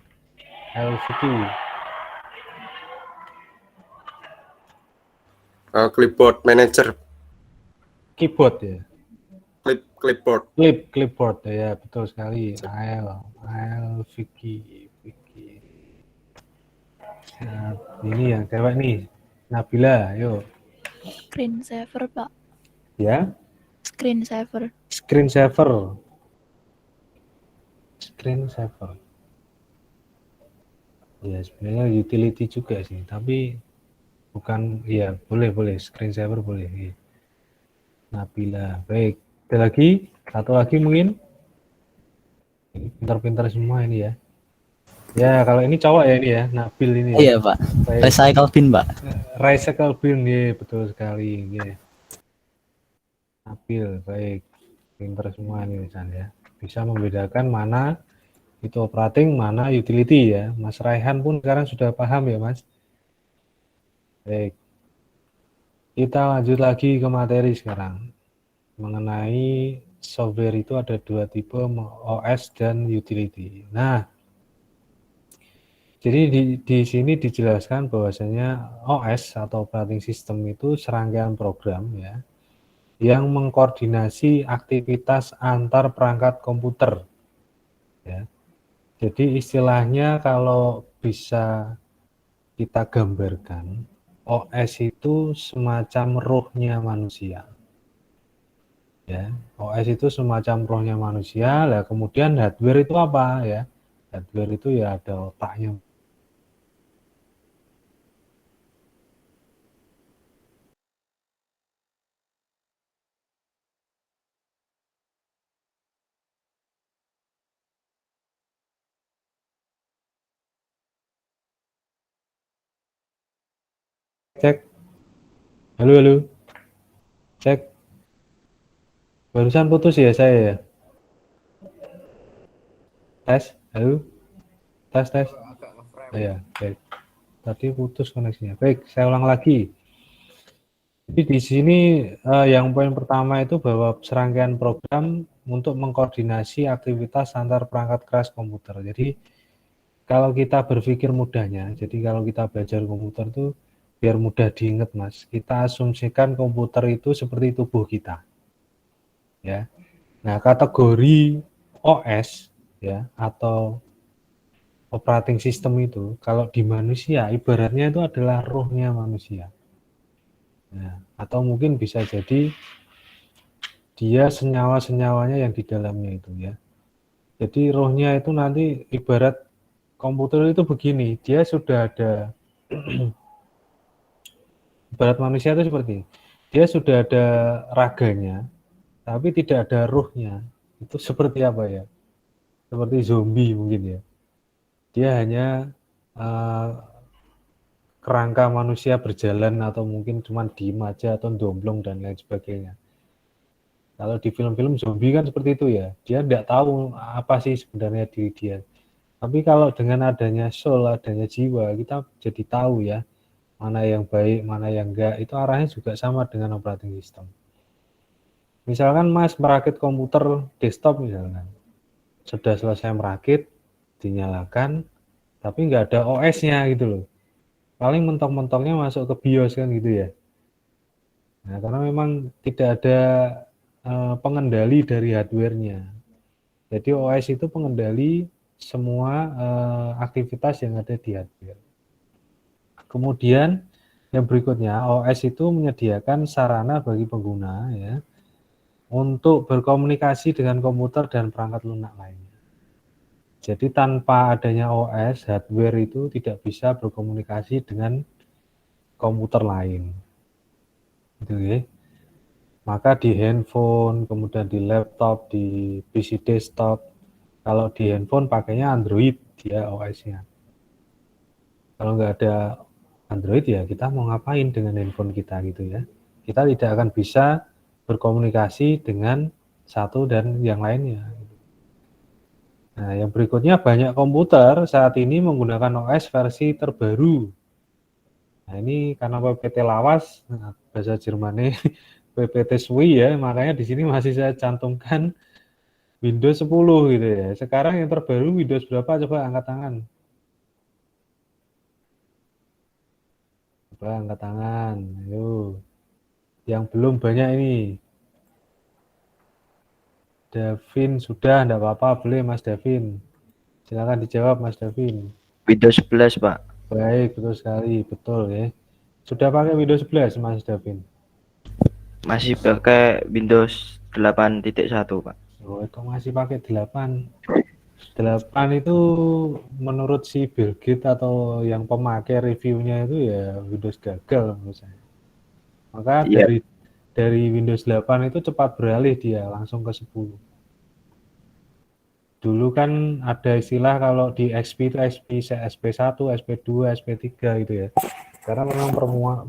Ael Vicky. Clipboard manager. Keyboard ya. Clipboard. Clipboard ya, betul sekali. Ael Vicky. Nah, ini yang cewek nih. Nabila, yuk. Screensaver, Pak. Ya. Screensaver. Ya, sebenarnya utility juga sih, tapi bukan, ya boleh screensaver boleh. Ya. Nabila, baik. Ada lagi? Satu lagi mungkin? Pintar-pintar semua ini ya. Ya, kalau ini cowok ya ini ya, Nabil ini. Iya, Pak. Recycle bin, Pak. Recycle bin, ya, betul sekali. Ya. Nabil, baik. Pintar semua ini misalnya. Bisa membedakan mana itu operating, mana utility ya. Mas Raihan pun sekarang sudah paham ya, Mas. Baik. Kita lanjut lagi ke materi sekarang. Mengenai software itu ada dua tipe, OS dan utility. Nah, jadi di sini dijelaskan bahwasanya OS atau operating system itu serangkaian program ya yang mengkoordinasi aktivitas antar perangkat komputer. Ya. Jadi istilahnya kalau bisa kita gambarkan, OS itu semacam ruhnya manusia. Ya, OS itu semacam rohnya manusia. Lah kemudian hardware itu apa ya? Hardware itu ya ada otaknya. Cek. Halo. Cek. Barusan putus ya saya ya. Tes. Halo. Tes. Oh, ya, baik. Tadi putus koneksinya. Baik, saya ulang lagi. Jadi di sini yang poin pertama itu bahwa serangkaian program untuk mengkoordinasi aktivitas antar perangkat keras komputer. Jadi kalau kita berpikir mudahnya, jadi kalau kita belajar komputer itu biar mudah diingat Mas, kita asumsikan komputer itu seperti tubuh kita. Ya. Nah, kategori OS ya atau operating system itu kalau di manusia ibaratnya itu adalah rohnya manusia. Nah, atau mungkin bisa jadi dia senyawa-senyawanya yang di dalamnya itu ya. Jadi rohnya itu nanti ibarat komputer itu begini, dia sudah ada ibarat manusia itu seperti ini. Dia sudah ada raganya, tapi tidak ada ruhnya. Itu seperti apa ya? Seperti zombie mungkin ya. Dia hanya kerangka manusia berjalan atau mungkin cuma diem aja atau domblong dan lain sebagainya. Kalau di film-film zombie kan seperti itu ya. Dia tidak tahu apa sih sebenarnya diri dia. Tapi kalau dengan adanya soul, adanya jiwa, kita jadi tahu ya. Mana yang baik, mana yang enggak, itu arahnya juga sama dengan operating system. Misalkan Mas merakit komputer desktop misalkan, sudah selesai merakit, dinyalakan, tapi nggak ada OS-nya gitu loh. Paling mentok-mentoknya masuk ke BIOS kan gitu ya. Nah, karena memang tidak ada pengendali dari hardware-nya. Jadi OS itu pengendali semua aktivitas yang ada di hardware. Kemudian yang berikutnya, OS itu menyediakan sarana bagi pengguna ya untuk berkomunikasi dengan komputer dan perangkat lunak lainnya. Jadi tanpa adanya OS, hardware itu tidak bisa berkomunikasi dengan komputer lain. Gitu ya. Maka di handphone, kemudian di laptop, di PC desktop, kalau di handphone pakainya Android dia OS-nya. Kalau nggak ada Android ya kita mau ngapain dengan handphone kita gitu ya. Kita tidak akan bisa berkomunikasi dengan satu dan yang lainnya. Nah, yang berikutnya banyak komputer saat ini menggunakan OS versi terbaru. Nah, ini karena PPT lawas, bahasa Jermannya PPT SWI ya, makanya di sini masih saya cantumkan Windows 10 gitu ya. Sekarang yang terbaru Windows berapa? Coba angkat tangan. Coba angkat tangan. Ayo. Yang belum banyak ini. Davin sudah, enggak apa-apa, boleh Mas Davin. Silakan dijawab Mas Davin. Windows 11 Pak. Baik, betul sekali, betul ya. Sudah pakai Windows 11 Mas Davin? Masih pakai Windows 8.1 Pak. Oh, itu masih pakai 8. 8 itu menurut si Bill Gates atau yang pemakai reviewnya itu ya Windows gagal menurut saya. Maka Iya. dari Windows 8 itu cepat beralih dia langsung ke 10. Dulu kan ada istilah kalau di XP itu SP1, SP2, SP3 gitu ya. Karena memang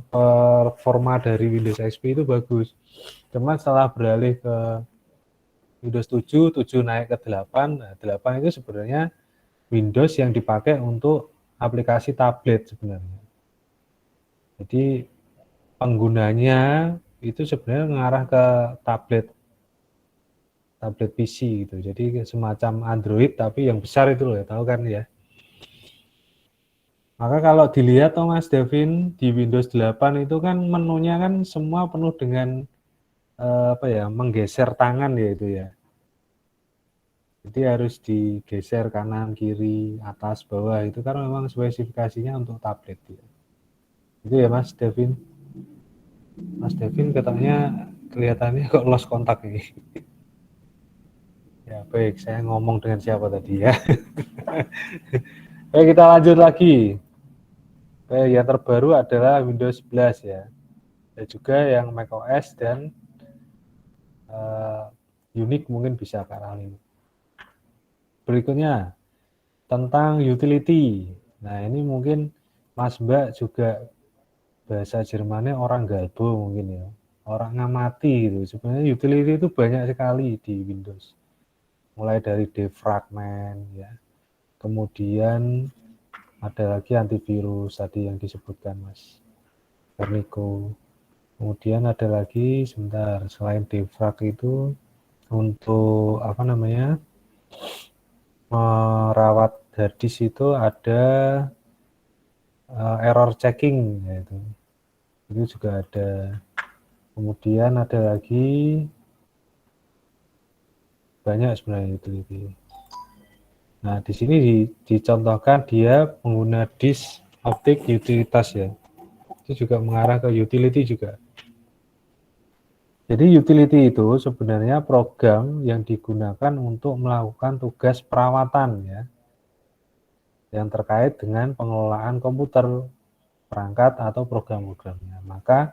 performa dari Windows XP itu bagus. Cuma setelah beralih ke Windows 7, 7 naik ke 8, nah 8 itu sebenarnya Windows yang dipakai untuk aplikasi tablet sebenarnya. Jadi penggunanya itu sebenarnya mengarah ke tablet PC gitu. Jadi semacam Android tapi yang besar itu loh ya, tahu kan ya. Maka kalau dilihat Mas Devin di Windows 8 itu kan menunya kan semua penuh dengan menggeser tangan ya itu ya. Jadi harus digeser kanan, kiri, atas, bawah itu kan memang spesifikasinya untuk tablet ya. Itu ya Mas Devin. Mas Devin katanya kelihatannya kok lost kontak ini. Ya baik, saya ngomong dengan siapa tadi ya. Baik, kita lanjut lagi. Baik, yang terbaru adalah Windows 11 ya. Dan juga yang macOS dan Unix mungkin bisa ke arah ini. Berikutnya tentang utility. Nah ini mungkin Mas Mbak juga bahasa Jermannya orang galbo mungkin ya. Orang ngamati gitu. Sebenarnya utility itu banyak sekali di Windows. Mulai dari defragment ya. Kemudian ada lagi antivirus tadi yang disebutkan Mas Verniko. Kemudian ada lagi sebentar selain defrag itu untuk merawat harddisk itu ada error checking yaitu. Itu juga ada. Kemudian ada lagi banyak sebenarnya utility. Nah, di sini dicontohkan dia pengguna disk optik utilitas ya. Itu juga mengarah ke utility juga. Jadi utility itu sebenarnya program yang digunakan untuk melakukan tugas perawatan ya. Yang terkait dengan pengelolaan komputer, perangkat atau program-programnya. Maka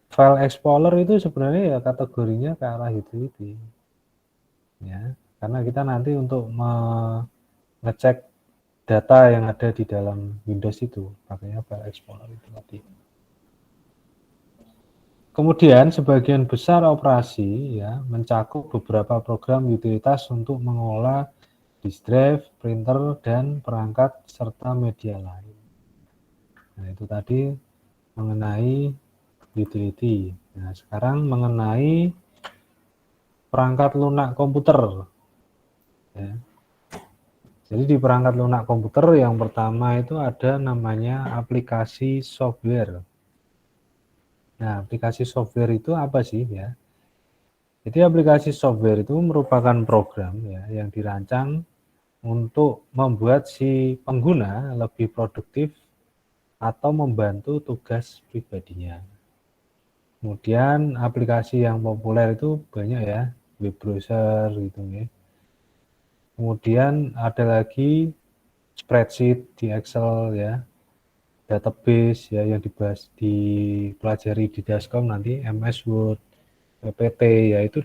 file explorer itu sebenarnya ya kategorinya ke arah utility. Ya. Karena kita nanti untuk mengecek data yang ada di dalam Windows itu, pakainya file explorer itu tadi. Kemudian sebagian besar operasi ya mencakup beberapa program utilitas untuk mengolah disk drive, printer, dan perangkat serta media lain. Nah itu tadi mengenai utility. Nah sekarang mengenai perangkat lunak komputer. Ya. Jadi di perangkat lunak komputer yang pertama itu ada namanya aplikasi software. Nah, aplikasi software itu apa sih ya? Jadi aplikasi software itu merupakan program ya yang dirancang untuk membuat si pengguna lebih produktif atau membantu tugas pribadinya. Kemudian aplikasi yang populer itu banyak ya, web browser gitu ya. Kemudian ada lagi spreadsheet di Excel ya, database ya yang dipelajari di Daskom nanti, MS Word, PPT ya itu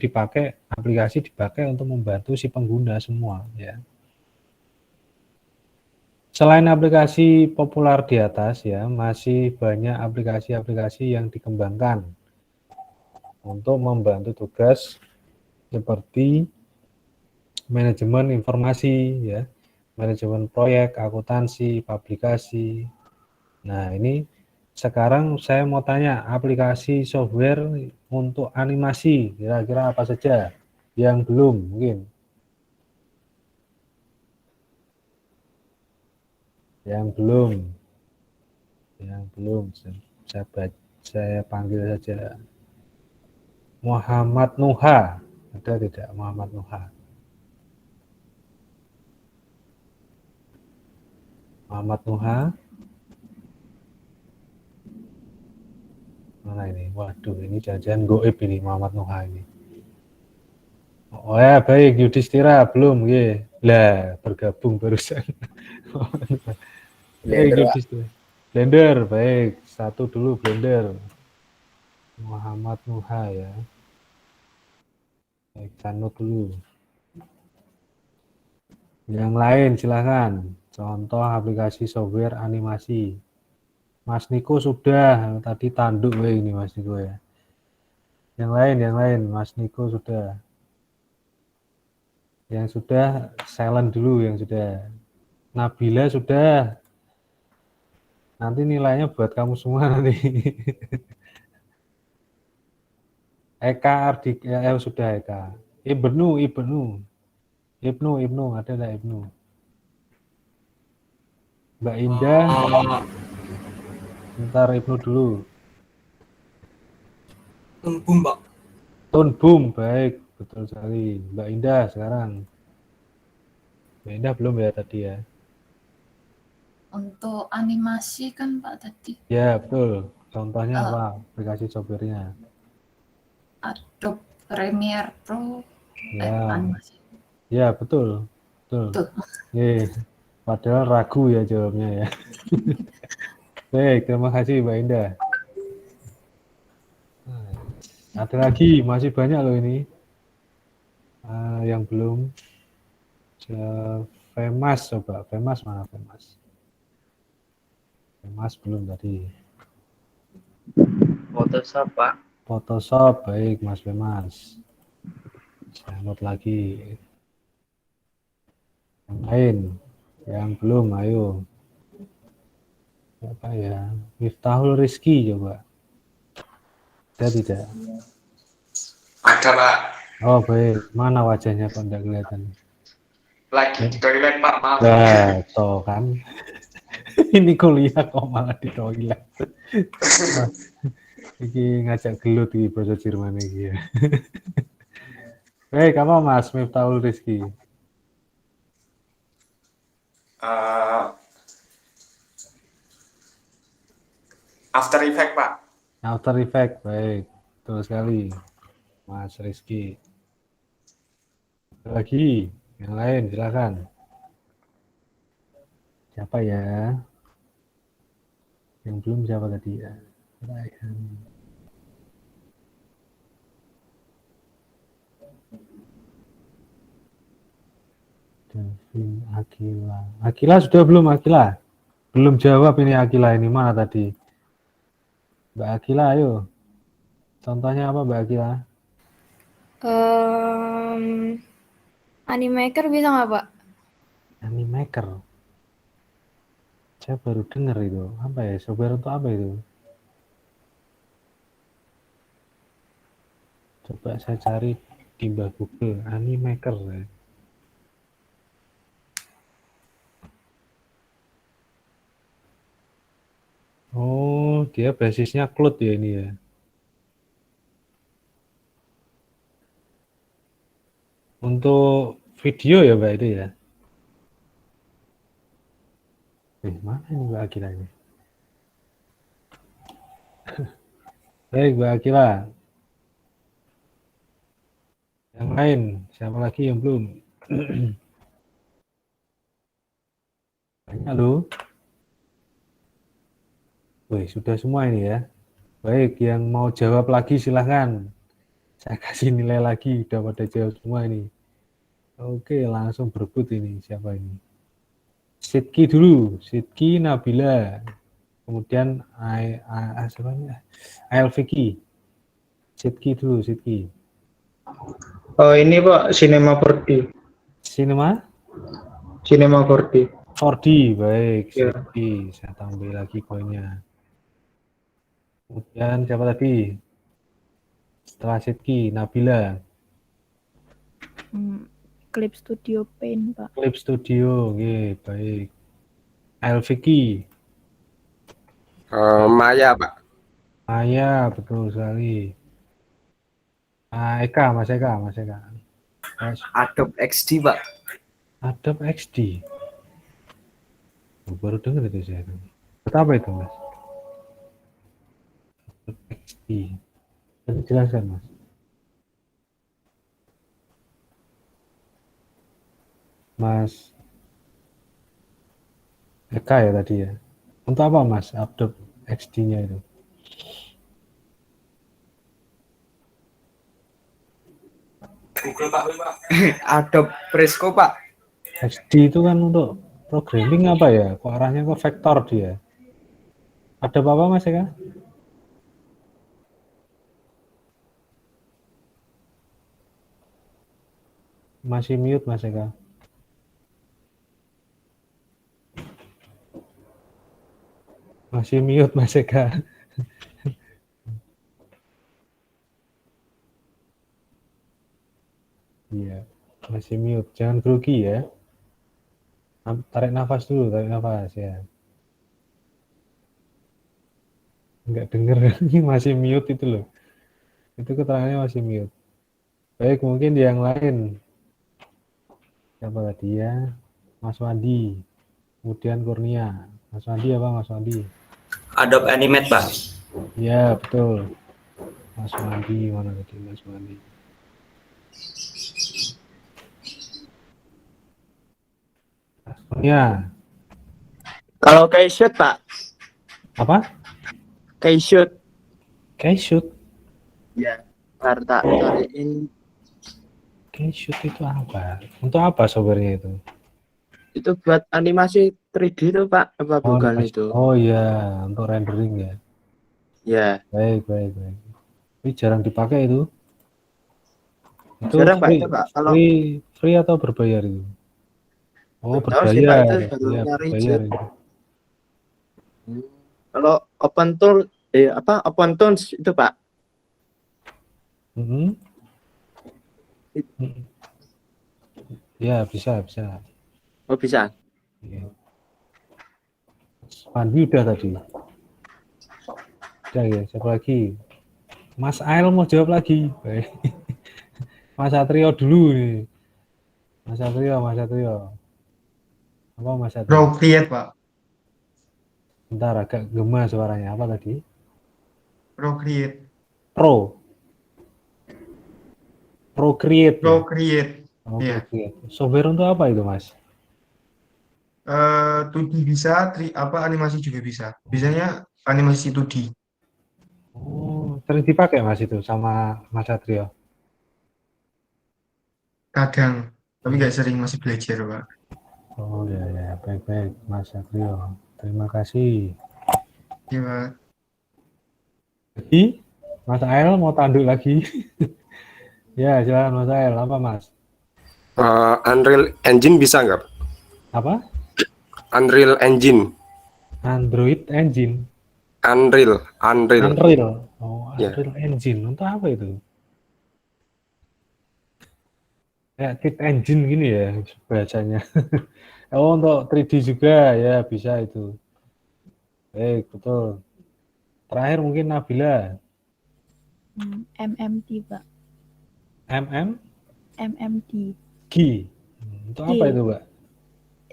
aplikasi dipakai untuk membantu si pengguna semua ya. Selain aplikasi populer di atas ya, masih banyak aplikasi-aplikasi yang dikembangkan untuk membantu tugas seperti manajemen informasi ya, manajemen proyek, akuntansi, publikasi. Nah, ini sekarang saya mau tanya aplikasi software untuk animasi kira-kira apa saja? Yang belum mungkin. Yang belum. Yang belum. Saya panggil saja. Muhammad Nuha. Ada tidak Muhammad Nuha? Muhammad Nuha. Mana ini? Waduh, ini jangan-jangan goib ini Muhammad Nuha ini. Oh ya, baik. Yudhistira belum, ya. Lah, bergabung barusan. Baik, Yudhistira. Blender, baik. Satu dulu Blender. Muhammad Nuha ya. Baik, Canut dulu. Yang lain silahkan. Contoh aplikasi software animasi. Mas Niko sudah, tadi tanduk ini Mas Niko ya. Yang lain, Mas Niko sudah. Yang sudah silent dulu yang sudah. Nabila sudah. Nanti nilainya buat kamu semua nanti. Eka Ardik ya sudah Eka. Ibnu ada enggak Ibnu? Mbak Indah. Bentar Ibnu dulu. Tunbum, Pak. Tunbum, baik, betul sekali. Mbak Indah sekarang. Mbak Indah belum ya tadi ya? Untuk animasi kan Pak tadi. Ya, betul. Contohnya apa? Aplikasi softwarenya. Adobe Premiere Pro. Ya. Animasi. Ya, betul. Betul. Padahal ragu ya jawabnya ya. Baik, terima kasih Mbak Indah. Ada lagi, masih banyak loh ini. Yang belum. Femas coba. Femas mana Femas? Femas belum tadi. Photoshop, Pak. Photoshop, baik Mas Femas. Selamat lagi. Yang lain, yang belum, ayo. Apa ya? Miftahul Rizki coba. Ada tidak? Ada, Pak. Oh baik, mana wajahnya kok tidak kelihatan? Lagi di toilet, Pak. Maaf. Nah, toh kan. Ini kuliah kok malah di toilet. Ini ngajak gelut di bahasa Jerman ini ya. Baik, apa Mas Miftahul Rizki? After Effect, Pak. After Effect, baik. Betul sekali. Mas Rizky. Lagi, yang lain silakan. Siapa ya? Yang belum siapa tadi ya? Raihan. Davin Akila. Akila sudah belum Akila? Belum jawab ini Akila ini mana tadi? Mbak Akila ayo. Contohnya apa Mbak Akila? Animaker bisa nggak Pak? Animaker. Saya baru dengar itu. Apa ya? Software untuk apa itu? Coba saya cari di Mbak Google. Animaker. Ya. Oh, dia basisnya Cloud ya ini ya. Untuk video ya Mbak itu ya. Mana ini Mbak Akila ini? Baik Mbak Akila. Yang lain, siapa lagi yang belum? Halo. Wih, sudah semua ini ya. Baik, yang mau jawab lagi silahkan. Saya kasih nilai lagi, udah pada jawab semua ini. Oke, langsung berebut ini. Siapa ini? Sidki dulu, Sidki Nabila. Kemudian Ael Vicky. Sidki dulu, Sidki. Oh ini Pak, Cinema 4D. Cinema 4D. 4D, baik. Ya. Sidki, saya tambah lagi poinnya. Kemudian siapa tadi? Setelah Sidki, Nabila. Clip Studio Paint, Pak. Clip Studio, oke, baik. Elviki, Maya, Pak. Maya, betul sekali. Eka, Mas Eka. Adobe XD, Pak. Adobe XD. Baru dengar itu saya. Apa itu, Mas? Adobe XD. Bisa dijelaskan, Mas? Mas Eka ya tadi ya. Untuk apa, Mas, Adobe XD-nya itu? Google Pak. Adobe Fresco, Pak. XD itu kan untuk programming apa ya? Kok arahnya ke vektor dia? Ada apa, Mas Eka? Masih mute, Mas Eka. Masih mute, Mas Eka. Iya, masih mute. Jangan grogi ya. Tarik nafas dulu, tarik nafas ya. Nggak denger, masih mute itu loh. Itu keterangannya masih mute. Baik, mungkin yang lain. Siapa tadi ya? Mas Wandi. Kemudian Kurnia. Mas Wandi apa, Mas Wandi? Adobe Animate, Pak. Ya, betul. Mas Wandi, mana tadi Mas Wandi? Ya. Kalau Keyshoot, Pak. Apa? Keyshoot. Keyshoot. Ya, Karta cariin. Keyshoot itu apa? Untuk apa software-nya itu? Itu buat animasi 3D itu, Pak. Apa bukan itu? Oh iya, untuk rendering ya. Ya. Baik. Tapi jarang dipakai itu. Itu Jarang, Pak, free, itu, Pak. Kalau free atau berbayar itu? Oh, tahu sih, Pak, itu berbayar. baru Ya, nyari berbayar itu. itu. Kalau Open Tools itu, Pak. Mhm. Ya, bisa. Oh, bisa. Ya. Pandi udah tadi. Udah ya, siapa lagi? Mas Ail mau jawab lagi. Baik. Mas Satrio dulu nih. Mas Satrio. Apa Mas Satrio? Procreate, Pak. Bentar, agak gema suaranya. Apa tadi? Procreate. Procreate. Ya? Procreate. Oh, Iya. Procreate. Software untuk apa itu, Mas? 2D bisa, animasi juga bisa. Biasanya animasi 2D. Oh, sering dipakai Mas itu sama Mas Satrio? Kadang, tapi nggak sering, masih belajar, Pak. Oh ya, baik Mas Satrio. Terima kasih. Iya, Pak. Jadi, Mas Ael mau tanduk lagi? Ya, silakan Mas Ael. Apa Mas? Unreal Engine bisa nggak? Apa? Unreal Engine. Android Engine. Unreal. Oh, Ya. Unreal Engine. Untuk apa itu? Kayak Kit Engine gini ya bacanya. Oh, untuk 3D juga ya bisa itu. Baik, betul. Terakhir mungkin Nabila. MMD, Pak. MMD. G. Untuk apa itu, Mbak?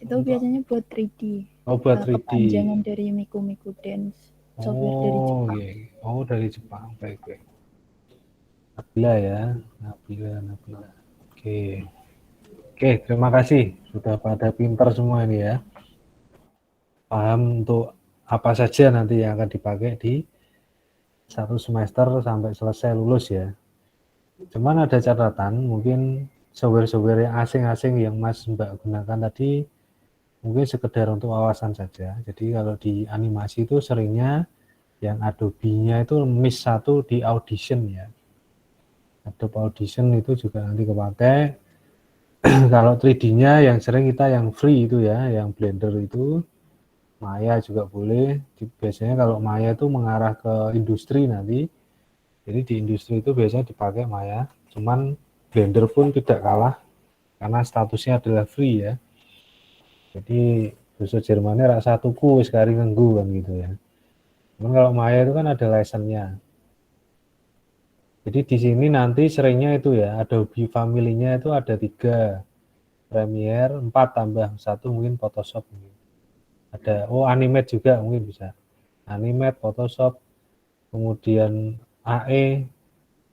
Itu biasanya buat 3D. Oh, buat 3D. Kepanjangan dari Miku Dance. Software dari Jepang. Iya. Oh, dari Jepang. Baik. Nabila ya. Nabila. Oke, terima kasih. Sudah pada pinter semua ini ya. Paham untuk apa saja nanti yang akan dipakai di satu semester sampai selesai lulus ya. Cuman ada catatan, mungkin software-software yang asing-asing yang Mas Mbak gunakan tadi mungkin sekedar untuk wawasan saja. Jadi kalau di animasi itu seringnya yang Adobe-nya itu miss satu di Audition ya. Adobe Audition itu juga nanti kepakai. Kalau 3D-nya yang sering kita yang free itu ya, yang Blender itu, Maya juga boleh. Biasanya kalau Maya itu mengarah ke industri nanti. Jadi di industri itu biasanya dipakai Maya. Cuman Blender pun tidak kalah karena statusnya adalah free ya. Jadi bahasa Jermannya rasa tuku sekali nganggu kan gitu ya. Cuman kalau Maya itu kan ada license-nya. Jadi di sini nanti seringnya itu ya, Adobe family-nya itu ada 3. Premiere 4 tambah 1 mungkin Photoshop. Ada Animate juga mungkin bisa. Animate, Photoshop, kemudian AE,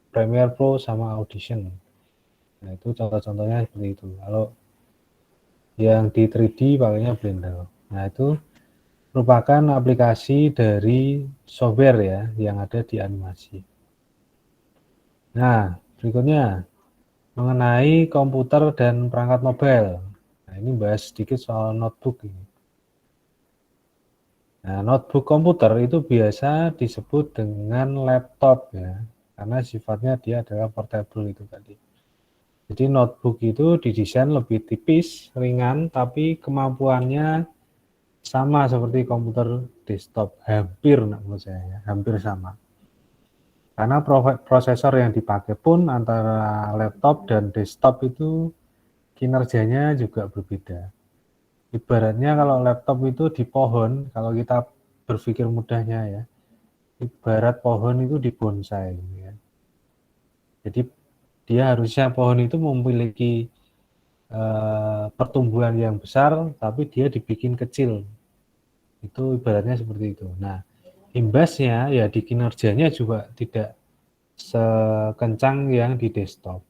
Premiere Pro sama Audition. Nah, itu contoh-contohnya seperti itu. Kalau yang di 3D pakainya Blender. Nah, itu merupakan aplikasi dari software ya yang ada di animasi. Nah, berikutnya mengenai komputer dan perangkat mobile. Nah, ini bahas sedikit soal notebook ini. Nah, notebook komputer itu biasa disebut dengan laptop ya, karena sifatnya dia adalah portable itu tadi. Jadi notebook itu didesain lebih tipis, ringan, tapi kemampuannya sama seperti komputer desktop, hampir menurut saya ya, hampir sama. Karena prosesor yang dipakai pun antara laptop dan desktop itu kinerjanya juga berbeda. Ibaratnya kalau laptop itu di pohon, kalau kita berpikir mudahnya ya, ibarat pohon itu di bonsai. Ya. Jadi dia harusnya pohon itu memiliki pertumbuhan yang besar, tapi dia dibikin kecil. Itu ibaratnya seperti itu. Nah, imbasnya ya di kinerjanya juga tidak sekencang yang di desktop.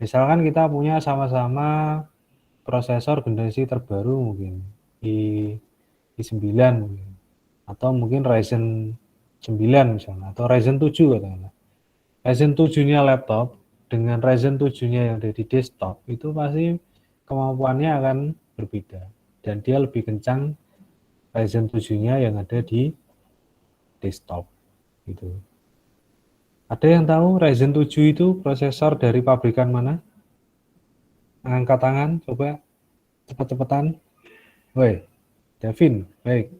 Misalkan kita punya sama-sama prosesor generasi terbaru mungkin i9 mungkin, atau mungkin Ryzen 9 misalnya, atau Ryzen 7 katakanlah. Ryzen 7-nya laptop dengan Ryzen 7-nya yang ada di desktop itu pasti kemampuannya akan berbeda, dan dia lebih kencang Ryzen 7-nya yang ada di desktop gitu. Ada yang tahu Ryzen 7 itu prosesor dari pabrikan mana? Angkat tangan, coba cepet-cepetan. Woi, Devin, baik.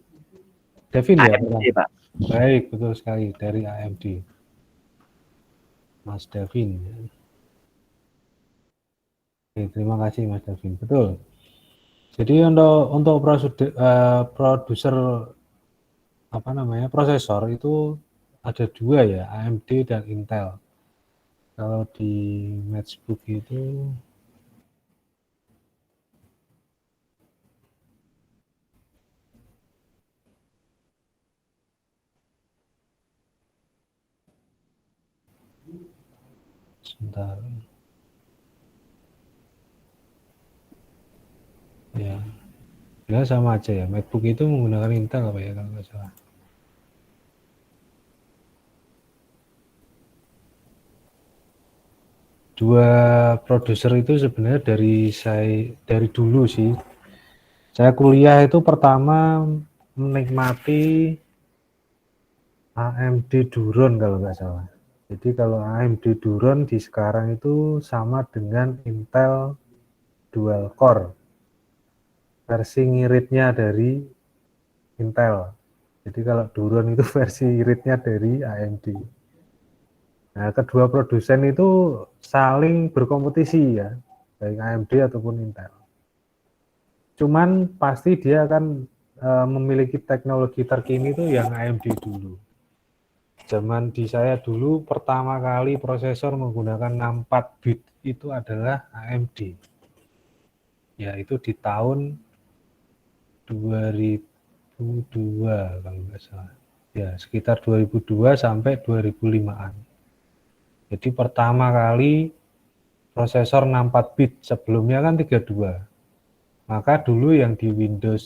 Devin ya? AMD, Pak. Baik, betul sekali, dari AMD. Mas Devin. Oke, terima kasih Mas Devin, betul. Jadi untuk produser apa namanya prosesor itu ada 2 ya, AMD dan Intel. Kalau di Matchbook itu sebentar. Ya sama aja ya. MacBook itu menggunakan Intel apa ya kalau nggak salah. Dua produser itu sebenarnya dari dulu sih. Saya kuliah itu pertama menikmati AMD Duron kalau nggak salah. Jadi kalau AMD Duron di sekarang itu sama dengan Intel Dual Core. Versi ngiritnya dari Intel. Jadi kalau Duron itu versi iritnya dari AMD. Nah, kedua produsen itu saling berkompetisi ya, baik AMD ataupun Intel. Cuman pasti dia akan memiliki teknologi terkini itu yang AMD dulu. Zaman di saya dulu pertama kali prosesor menggunakan 64 bit itu adalah AMD. Ya, itu di tahun 2002 kalau nggak salah. Ya, sekitar 2002 sampai 2005-an. Jadi pertama kali prosesor 64 bit, sebelumnya kan 32. Maka dulu yang di Windows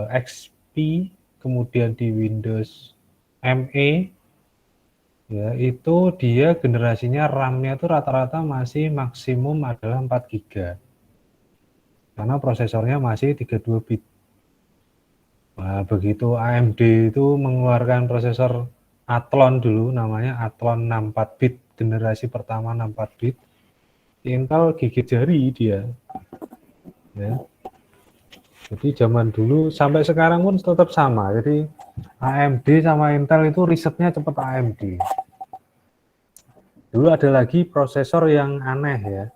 XP, kemudian di Windows ME, ya itu dia generasinya RAM-nya itu rata-rata masih maksimum adalah 4 GB. Karena prosesornya masih 32 bit. Nah, begitu AMD itu mengeluarkan prosesor Athlon dulu, namanya Athlon 64 bit, generasi pertama 64 bit, Intel gigit jari dia. Ya. Jadi zaman dulu sampai sekarang pun tetap sama. Jadi AMD sama Intel itu risetnya cepat AMD. Dulu ada lagi prosesor yang aneh ya.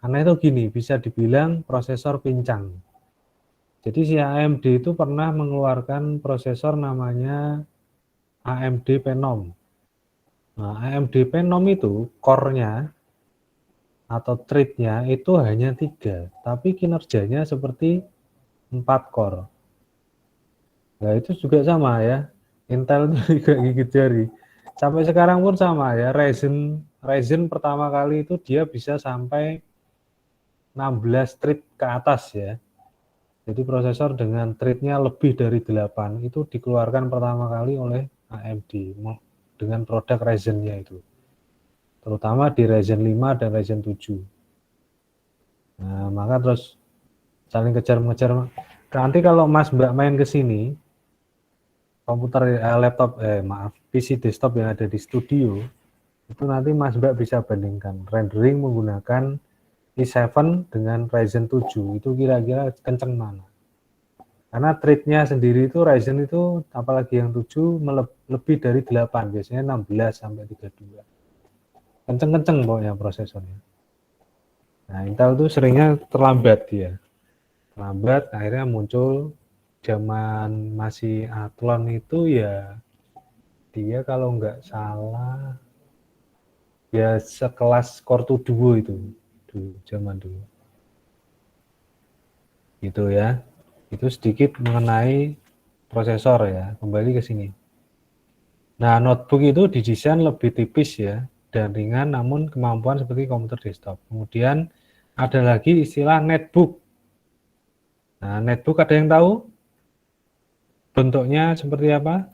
Karena itu gini, bisa dibilang prosesor pincang. Jadi si AMD itu pernah mengeluarkan prosesor namanya AMD Phenom. Nah, AMD Phenom itu core-nya atau thread-nya itu hanya 3, tapi kinerjanya seperti 4 core. Nah, itu juga sama ya. Intel itu juga gigit jari. Sampai sekarang pun sama ya. Ryzen pertama kali itu dia bisa sampai 16 thread ke atas ya. Jadi prosesor dengan thread-nya lebih dari 8 itu dikeluarkan pertama kali oleh AMD dengan produk Ryzen-nya itu. Terutama di Ryzen 5 dan Ryzen 7. Nah, maka terus saling kejar-mengejar. Nanti kalau Mas Mbak main ke sini, komputer PC desktop yang ada di studio, itu nanti Mas Mbak bisa bandingkan rendering menggunakan i7 dengan Ryzen 7, itu kira-kira kenceng mana. Karena thread-nya sendiri itu Ryzen itu, apalagi yang 7, lebih dari 8, biasanya 16 sampai 32. Kenceng-kenceng pokoknya prosesornya. Nah, Intel itu seringnya terlambat dia. Terlambat, akhirnya muncul zaman masih Athlon itu ya, dia kalau nggak salah ya sekelas Core 2 Duo itu zaman dulu. Gitu ya. Itu sedikit mengenai prosesor ya. Kembali ke sini. Nah, notebook itu didesain lebih tipis ya dan ringan, namun kemampuan seperti komputer desktop. Kemudian ada lagi istilah netbook. Nah, netbook ada yang tahu? Bentuknya seperti apa?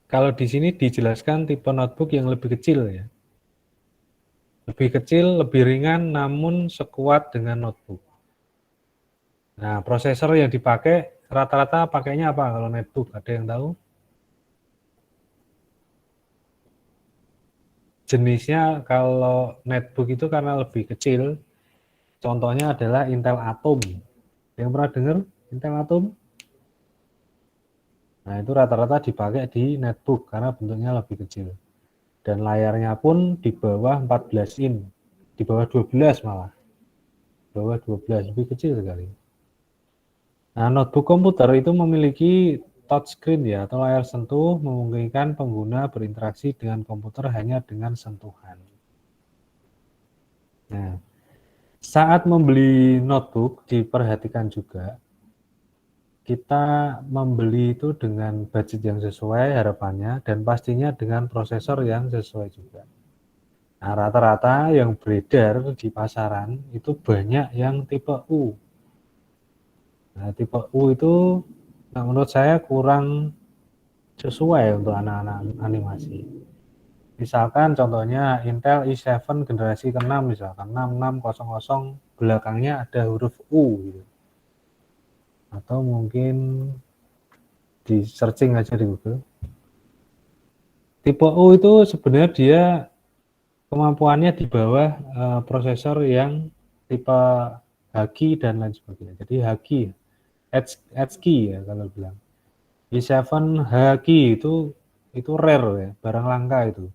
Kalau di sini dijelaskan tipe notebook yang lebih kecil ya. Lebih kecil, lebih ringan, namun sekuat dengan notebook. Nah, prosesor yang dipakai rata-rata pakainya apa kalau netbook? Ada yang tahu? Jenisnya kalau netbook itu karena lebih kecil, contohnya adalah Intel Atom. Yang pernah dengar Intel Atom? Nah, itu rata-rata dipakai di netbook karena bentuknya lebih kecil. Dan layarnya pun di bawah 14 in, di bawah 12 malah. Di bawah 12, lebih kecil sekali. Nah, notebook komputer itu memiliki touchscreen ya, atau layar sentuh, memungkinkan pengguna berinteraksi dengan komputer hanya dengan sentuhan. Nah, saat membeli notebook, diperhatikan juga, kita membeli itu dengan budget yang sesuai harapannya, dan pastinya dengan prosesor yang sesuai juga. Nah, rata-rata yang beredar di pasaran itu banyak yang tipe U. Nah, tipe U itu menurut saya kurang sesuai untuk anak-anak animasi. Misalkan contohnya Intel i7 generasi ke-6 misalkan 6600, belakangnya ada huruf U gitu. Atau mungkin di searching aja di Google. Tipe U itu sebenarnya dia kemampuannya di bawah prosesor yang tipe Haki dan lain sebagainya. Jadi Haki, H-key ya kalau bilang. i7 Haki itu rare ya, barang langka itu.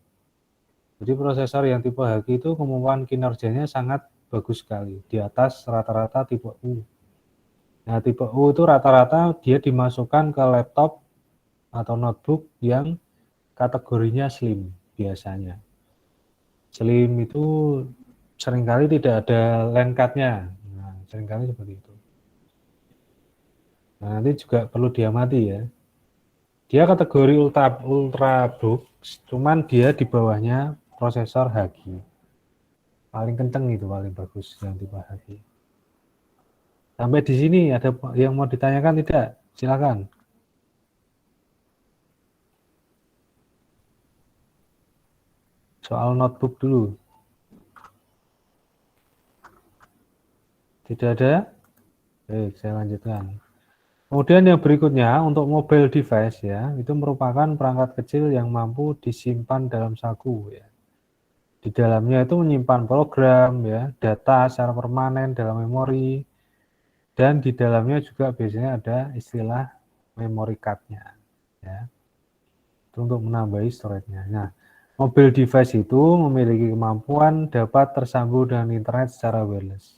Jadi prosesor yang tipe Haki itu kemampuan kinerjanya sangat bagus sekali, di atas rata-rata tipe U. Nah, tipe U itu rata-rata dia dimasukkan ke laptop atau notebook yang kategorinya slim biasanya. Slim itu seringkali tidak ada LAN card-nya. Nah, seringkali seperti itu. Nah, nanti juga perlu diamati ya. Dia kategori ultrabook, cuman dia di bawahnya prosesor Haki. Paling kenceng itu, paling bagus yang tipe Haki. Sampai di sini ada yang mau ditanyakan tidak? Silakan. Soal notebook dulu. Tidak ada? Baik, saya lanjutkan. Kemudian yang berikutnya untuk mobile device ya, itu merupakan perangkat kecil yang mampu disimpan dalam saku ya. Di dalamnya itu menyimpan program ya, data secara permanen dalam memori. Dan di dalamnya juga biasanya ada istilah memory card-nya ya. Itu untuk menambahi storage-nya. Nah, Mobile device itu memiliki kemampuan dapat tersambung dengan internet secara wireless.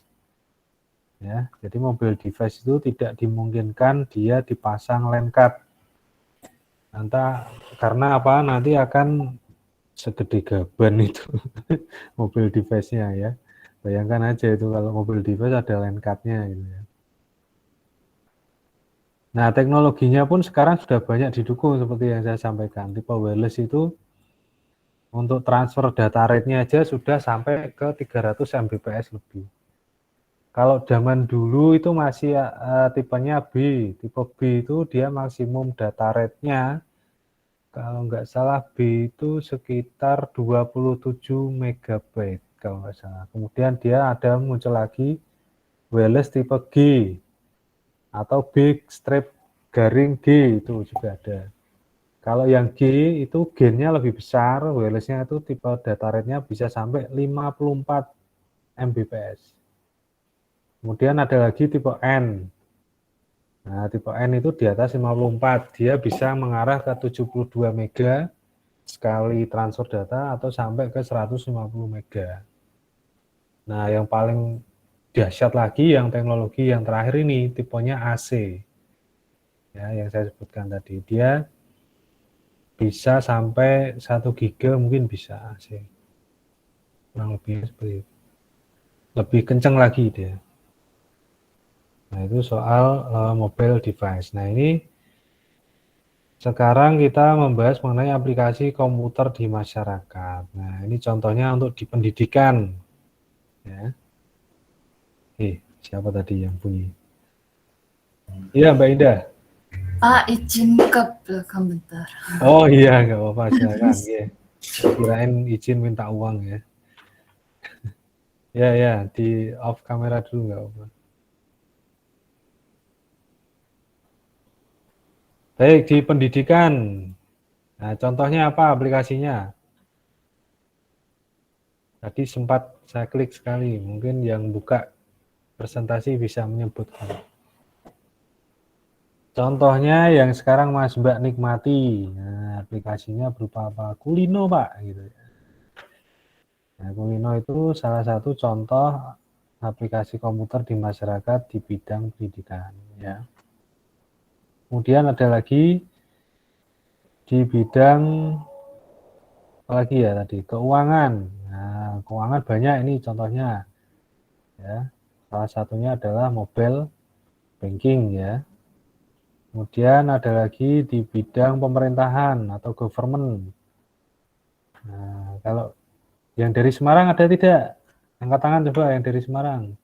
Ya, jadi mobile device itu tidak dimungkinkan dia dipasang LAN card. Karena apa? Nanti akan segede gaban itu mobile device-nya ya. Bayangkan aja itu kalau mobile device ada LAN card-nya gitu ya. Nah, teknologinya pun sekarang sudah banyak didukung seperti yang saya sampaikan. Tipe wireless itu untuk transfer data rate-nya aja sudah sampai ke 300 Mbps lebih. Kalau zaman dulu itu masih tipenya B. Tipe B itu dia maksimum data rate-nya, kalau nggak salah B itu sekitar 27 MB kalau nggak salah. Kemudian dia ada muncul lagi wireless tipe G atau big strip garing G itu juga ada. Kalau yang G itu gain-nya lebih besar, wireless-nya itu tipe data rate-nya bisa sampai 54 Mbps. Kemudian ada lagi tipe N. Nah, tipe N itu di atas 54. Dia bisa mengarah ke 72 mega sekali transfer data atau sampai ke 150 mega. Nah, yang paling dahsyat lagi yang teknologi yang terakhir ini tipenya AC. Ya, yang saya sebutkan tadi. Dia bisa sampai 1 giga mungkin bisa AC. Kurang lebih seperti itu. Lebih kencang lagi dia. Nah, itu soal mobile device. Nah, ini sekarang kita membahas mengenai aplikasi komputer di masyarakat. Nah, ini contohnya untuk di pendidikan. Ya. Siapa tadi yang bunyi? Iya, Mbak Indah. Pak, izin ke belakang bentar. Oh iya, nggak apa-apa, silakan. Ya. Kirain izin minta uang ya. Ya, di off kamera dulu nggak apa-apa. Baik, di pendidikan. Nah, contohnya apa aplikasinya? Tadi sempat saya klik sekali, mungkin yang buka presentasi bisa menyebutkan. Contohnya yang sekarang Mas Mbak nikmati. Nah, aplikasinya berupa apa? Kulino, Pak. Gitu. Nah, Kulino itu salah satu contoh aplikasi komputer di masyarakat di bidang pendidikan. Ya. Kemudian ada lagi di bidang apa lagi ya tadi, keuangan. Nah, keuangan banyak ini contohnya. Ya. Salah satunya adalah mobile banking ya. Kemudian ada lagi di bidang pemerintahan atau government. Nah, kalau yang dari Semarang ada tidak? Angkat tangan coba yang dari Semarang.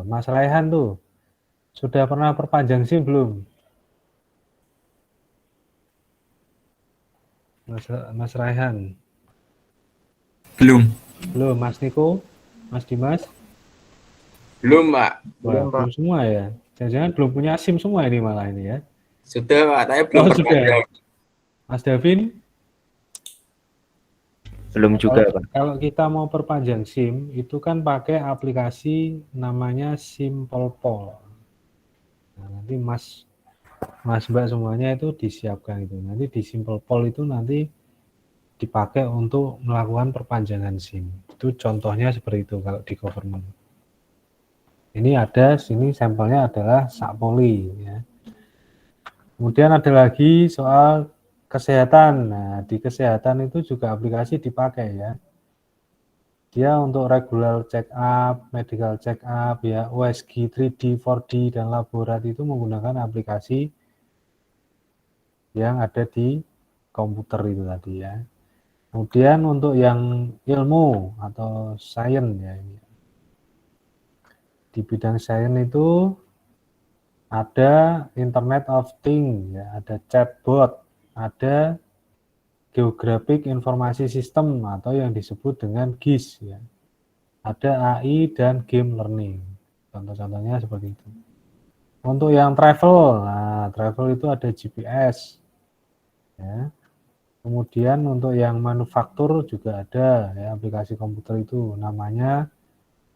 Mas Raihan tuh. Sudah pernah perpanjang SIM belum? Mas Raihan. Belum. Belum, Mas Niko? Mas Dimas? Belum, Pak. Belum semua ya? Jangan-jangan belum punya SIM semua ini malah ini ya? Sudah, Pak. Saya belum sudah. Mas Davin? Belum juga, Pak. Kalau kita mau perpanjang SIM, itu kan pakai aplikasi namanya SimplePol. Nah, nanti Mas Mbak semuanya itu disiapkan itu. Nanti di SimplePol itu nanti dipakai untuk melakukan perpanjangan SIM. Itu contohnya seperti itu kalau di government. Ini ada sini sampelnya adalah Sakpoli ya. Kemudian ada lagi soal kesehatan. Nah, di kesehatan itu juga aplikasi dipakai ya. Dia untuk regular check up, medical check up ya, USG 3D, 4D dan laborat itu menggunakan aplikasi yang ada di komputer itu tadi ya. Kemudian untuk yang ilmu atau sains ya ini. Di bidang sains itu ada Internet of Things ya, ada chatbot, ada Geographic Informasi System atau yang disebut dengan GIS ya. Ada AI dan game learning. Contoh-contohnya seperti itu. Untuk yang travel, nah travel itu ada GPS ya. Kemudian untuk yang manufaktur juga ada ya, aplikasi komputer itu namanya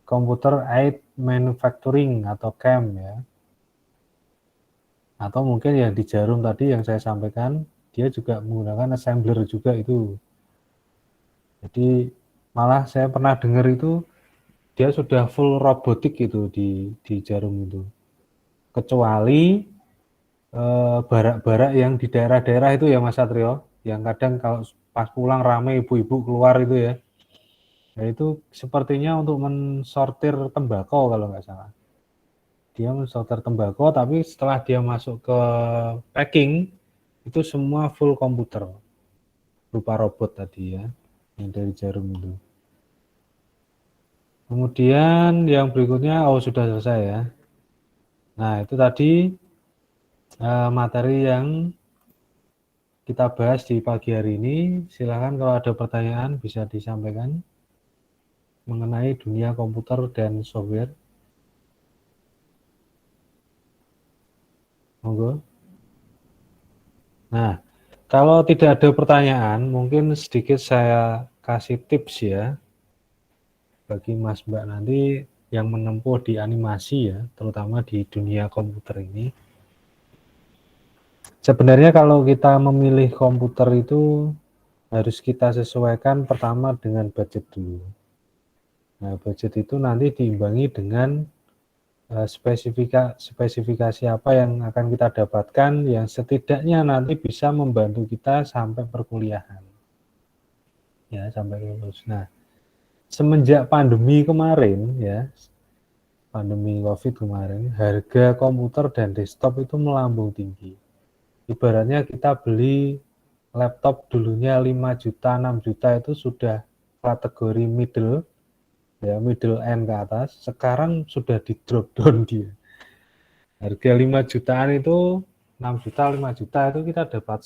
Computer Aid Manufacturing atau CAM ya. Atau mungkin yang di Jarum tadi yang saya sampaikan dia juga menggunakan assembler juga itu. Jadi malah saya pernah dengar itu dia sudah full robotik gitu di Jarum itu. Kecuali barak-barak yang di daerah-daerah itu ya Mas Satrio, yang kadang kalau pas pulang rame ibu-ibu keluar itu ya. Nah itu sepertinya untuk mensortir tembakau kalau nggak salah. Dia mensortir tembakau, tapi setelah dia masuk ke packing, itu semua full komputer. Berupa robot tadi ya, yang dari Jarum itu. Kemudian yang berikutnya, sudah selesai ya. Nah itu tadi materi yang kita bahas di pagi hari ini. Silakan kalau ada pertanyaan bisa disampaikan mengenai dunia komputer dan software. Monggo. Nah, kalau tidak ada pertanyaan, mungkin sedikit saya kasih tips ya bagi Mas Mbak nanti yang menempuh di animasi ya, terutama di dunia komputer ini. Sebenarnya kalau kita memilih komputer itu harus kita sesuaikan pertama dengan budget dulu. Nah, budget itu nanti diimbangi dengan spesifikasi apa yang akan kita dapatkan yang setidaknya nanti bisa membantu kita sampai perkuliahan. Ya, sampai lulus. Nah, semenjak pandemi kemarin ya, pandemi Covid kemarin, harga komputer dan desktop itu melambung tinggi. Ibaratnya kita beli laptop dulunya 5 juta, 6 juta itu sudah kategori middle, ya middle end ke atas, sekarang sudah di drop down dia. Harga 5 jutaan itu, 6 juta, 5 juta itu kita dapat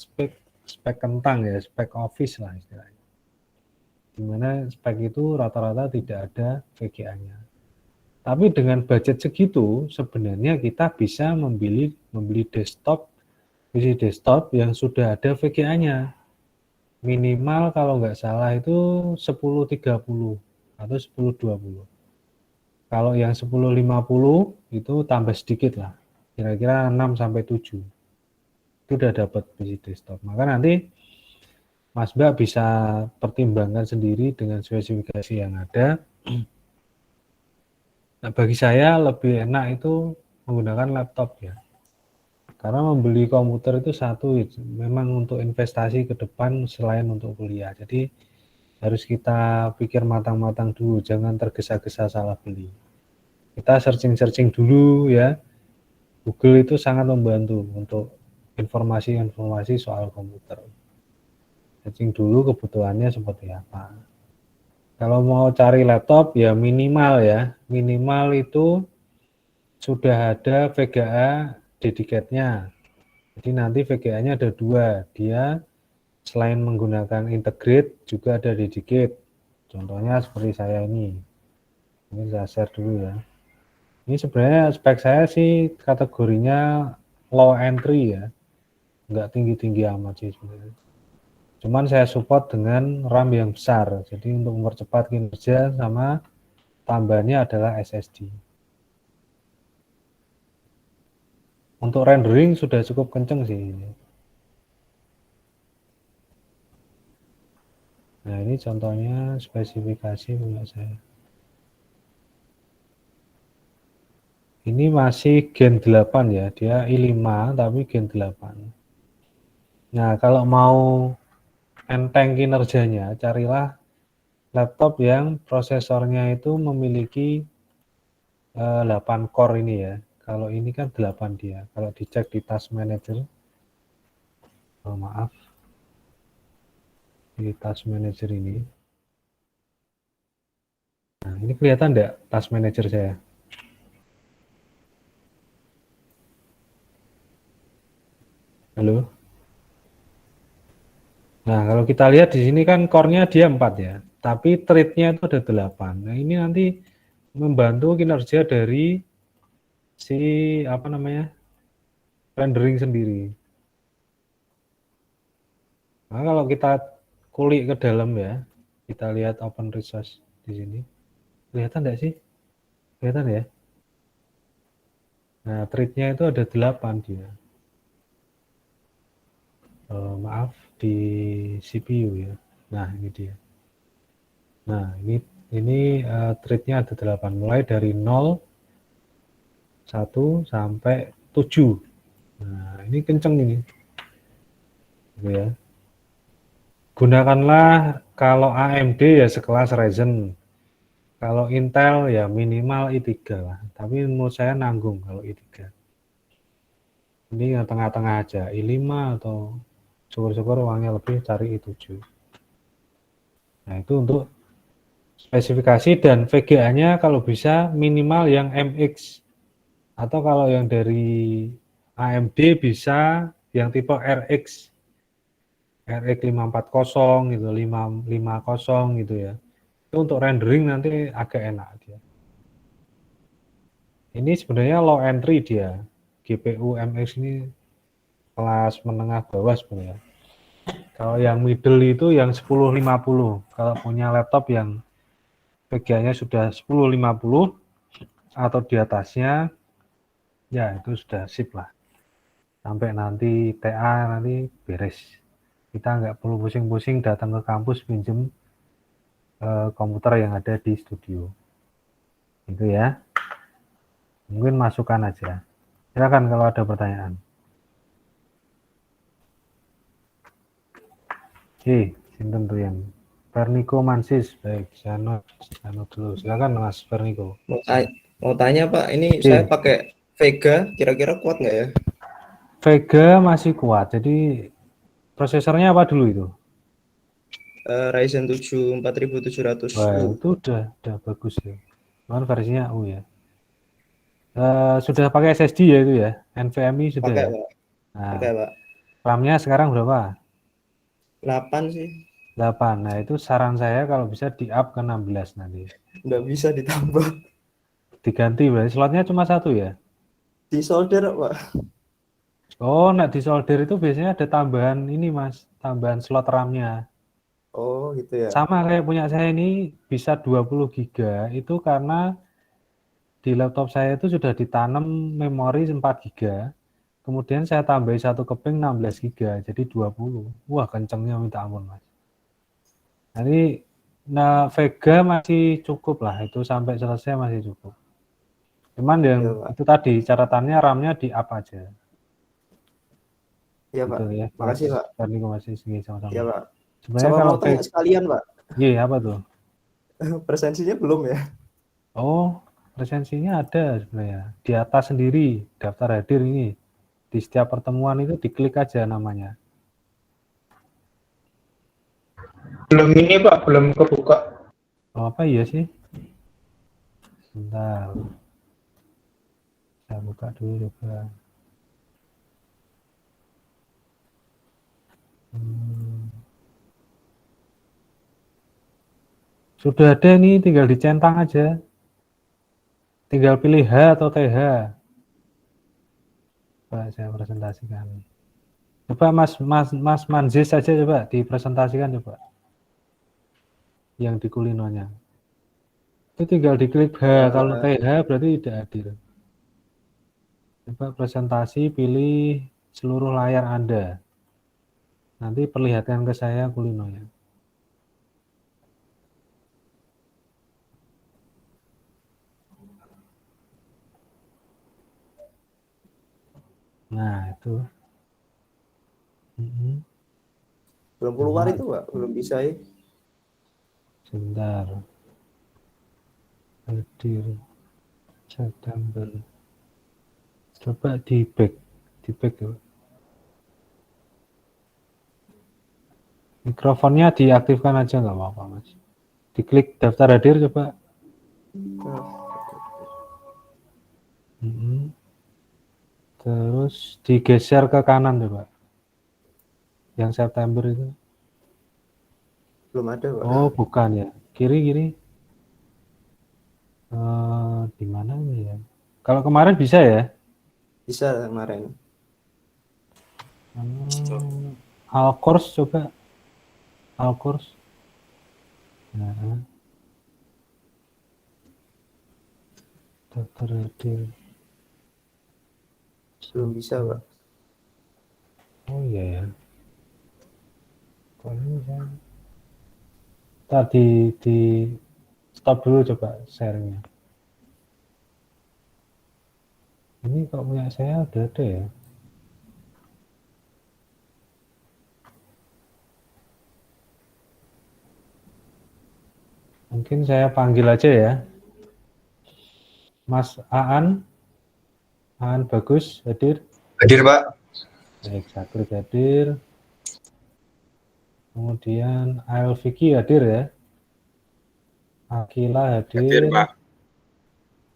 spek kentang ya, spek office lah istilahnya. Dimana spek itu rata-rata tidak ada VGA-nya. Tapi dengan budget segitu, sebenarnya kita bisa membeli PC desktop yang sudah ada VGA-nya. Minimal kalau nggak salah itu 1030 atau 1020. Kalau yang 1050 itu tambah sedikit lah. Kira-kira 6 sampai 7. Itu udah dapat PC desktop. Maka nanti Mas Mbak bisa pertimbangkan sendiri dengan spesifikasi yang ada. Nah, bagi saya lebih enak itu menggunakan laptop ya. Karena membeli komputer itu satu, memang untuk investasi ke depan selain untuk kuliah. Jadi harus kita pikir matang-matang dulu, jangan tergesa-gesa salah beli. Kita searching-searching dulu ya. Google itu sangat membantu untuk informasi-informasi soal komputer. Searching dulu kebutuhannya seperti apa. Kalau mau cari laptop ya minimal itu sudah ada VGA dedicate-nya. Jadi nanti VGA-nya ada 2. Dia selain menggunakan integrate juga ada dedicate. Contohnya seperti saya ini. Ini saya share dulu ya. Ini sebenarnya spek saya sih kategorinya low entry ya. Enggak tinggi-tinggi amat sih sebenarnya. Cuman saya support dengan RAM yang besar. Jadi untuk mempercepat kinerja sama tambahannya adalah SSD. Untuk rendering sudah cukup kenceng sih. Nah, ini contohnya spesifikasi punya saya. Ini masih Gen 8 ya, dia i5 tapi Gen 8. Nah, kalau mau enteng kinerjanya, carilah laptop yang prosesornya itu memiliki 8 core ini ya. Kalau ini kan 8 dia. Kalau dicek di task manager, maaf, di task manager ini. Nah, ini kelihatan enggak task manager saya? Halo? Nah, kalau kita lihat di sini kan core-nya dia 4 ya. Tapi thread-nya itu ada 8. Nah, ini nanti membantu kinerja dari si rendering sendiri. Nah, kalau kita kulik ke dalam ya, kita lihat open resource di sini. Kelihatan enggak sih? Kelihatan ya? Nah, thread-nya itu ada 8 dia. maaf, di CPU ya. Nah, ini dia. Nah, ini thread-nya ada 8, mulai dari 0, 1 sampai 7. Nah, ini kenceng ini. Gitu ya. Gunakanlah kalau AMD ya sekelas Ryzen. Kalau Intel ya minimal i3 lah. Tapi menurut saya nanggung kalau i3. Ini yang tengah-tengah aja, i5 atau syukur-syukur uangnya lebih cari i7. Nah, itu untuk spesifikasi, dan VGA-nya kalau bisa minimal yang MX. Atau kalau yang dari AMD bisa yang tipe RX. RX 540 gitu, 550 gitu ya. Itu untuk rendering nanti agak enak dia. Ini sebenarnya low entry dia. GPU MX ini kelas menengah bawah sebenarnya. Kalau yang middle itu yang 1050. Kalau punya laptop yang VGA-nya sudah 1050 atau di atasnya, ya itu sudah sip lah. Sampai nanti TA nanti beres. Kita nggak perlu pusing-pusing datang ke kampus pinjem komputer yang ada di studio. Itu ya. Mungkin masukan aja. Silakan kalau ada pertanyaan. Oke, sinten tuh yang Ferniko Mansis, baik, Jano dulu. Silakan Mas Ferniko. Mau tanya Pak, ini saya pakai Vega, kira-kira kuat nggak ya? Vega masih kuat. Jadi prosesornya apa dulu itu? Ryzen 7 4700. Wah, itu udah bagus ya. Cuman versinya U ya. Sudah pakai SSD ya itu ya? NVMe sudah Pakai, ya? Pak. Nah, Pakai, Pak. RAM-nya sekarang berapa? 8 sih. 8. Nah, itu saran saya kalau bisa di-up ke 16 nanti. Nggak bisa ditambah. Diganti berarti slotnya cuma 1 ya? Disolder, Pak. Oh, nah di solder itu biasanya ada tambahan ini Mas, tambahan slot RAM-nya. Oh, gitu ya. Sama kayak punya saya ini bisa 20 GB itu karena di laptop saya itu sudah ditanam memori 4 GB. Kemudian saya tambahin 1 keping 16 GB, jadi 20. Wah, kencengnya minta ampun, Mas. Jadi, nah Vega masih cukup lah, itu sampai selesai masih cukup. Cuman yang itu tadi, catatannya RAM-nya di-up aja. Iya, Pak. Gitu ya, Makasih, Pak. Terima kasih sama-sama. Iya, Pak. Sebenarnya Sama kalau mau tanya sekalian, Pak. Iya, apa tuh? Presensinya belum ya? Oh, presensinya ada sebenarnya. Di atas sendiri, daftar hadir ini. Di setiap pertemuan itu diklik aja namanya. Belum ini Pak, belum kebuka. Oh, apa iya sih? Sebentar. Saya buka dulu coba. Sudah ada nih, tinggal dicentang aja. Tinggal pilih H atau TH. Coba saya presentasikan. Coba Mas Manzis saja coba dipresentasikan coba. Yang di kulinonya. Itu tinggal diklik H, kalau TH berarti tidak hadir. Coba presentasi, pilih seluruh layar Anda. Nanti perlihatkan ke saya kulinonya. Nah, itu. Belum keluar itu, Pak. Belum bisa ya. Sebentar. Hadir September. Coba di back tuh. Mikrofonnya diaktifkan aja nggak apa-apa, Mas. Diklik daftar hadir coba. Terus digeser ke kanan coba. Yang September itu. Belum ada, Pak. Oh, bukan ya. Kiri. Di mana ini ya? Kalau kemarin bisa ya? Bisa kemarin. Alcourse coba. Alcourse. Nah. Daftar hadir. Belum bisa, Pak. Oh iya ya. Kok ini saya... Tadi di stop dulu coba sharingnya. Ini kok punya saya udah ada ya. Mungkin saya panggil aja ya. Mas Aan Bagus hadir. Hadir, Pak. Baik, Zaklik hadir. Kemudian Ael Vicky hadir ya. Akila hadir. Hadir, Pak.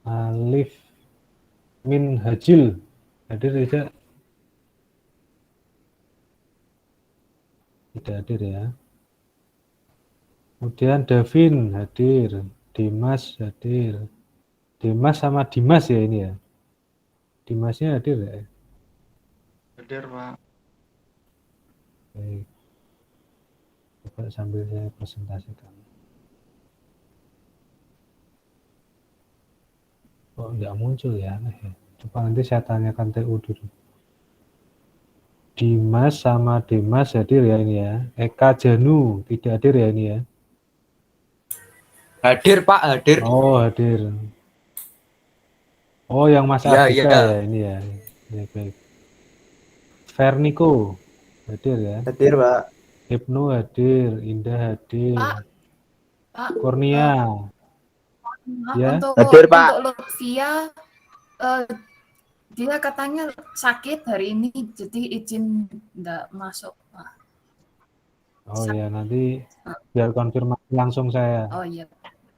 Alif Min Hajil hadir tidak? Tidak hadir ya. Kemudian Davin hadir. Dimas hadir. Dimas sama Dimas ya ini ya. Dimasnya hadir ya. Hadir, Pak. Baik. Coba sambil saya presentasikan. Kok nggak muncul ya? Aneh ya. Coba nanti saya tanyakan TU dulu. Dimas sama Dimas hadir ya ini ya. Eka Janu tidak hadir ya ini ya. Hadir, Pak, hadir. Oh hadir. Oh yang Mas Ya, Ardika ya. ya ini ya. Ya baik. Ferniko hadir ya. Hadir, Pak. Ibnu hadir, Indah hadir. Pak, Kurnia. maaf, Ya. Hadir, Pak. untuk Lutfia, dia katanya sakit hari ini, jadi izin nggak masuk, Pak. Oh ya nanti biar konfirmasi langsung saya Oh iya,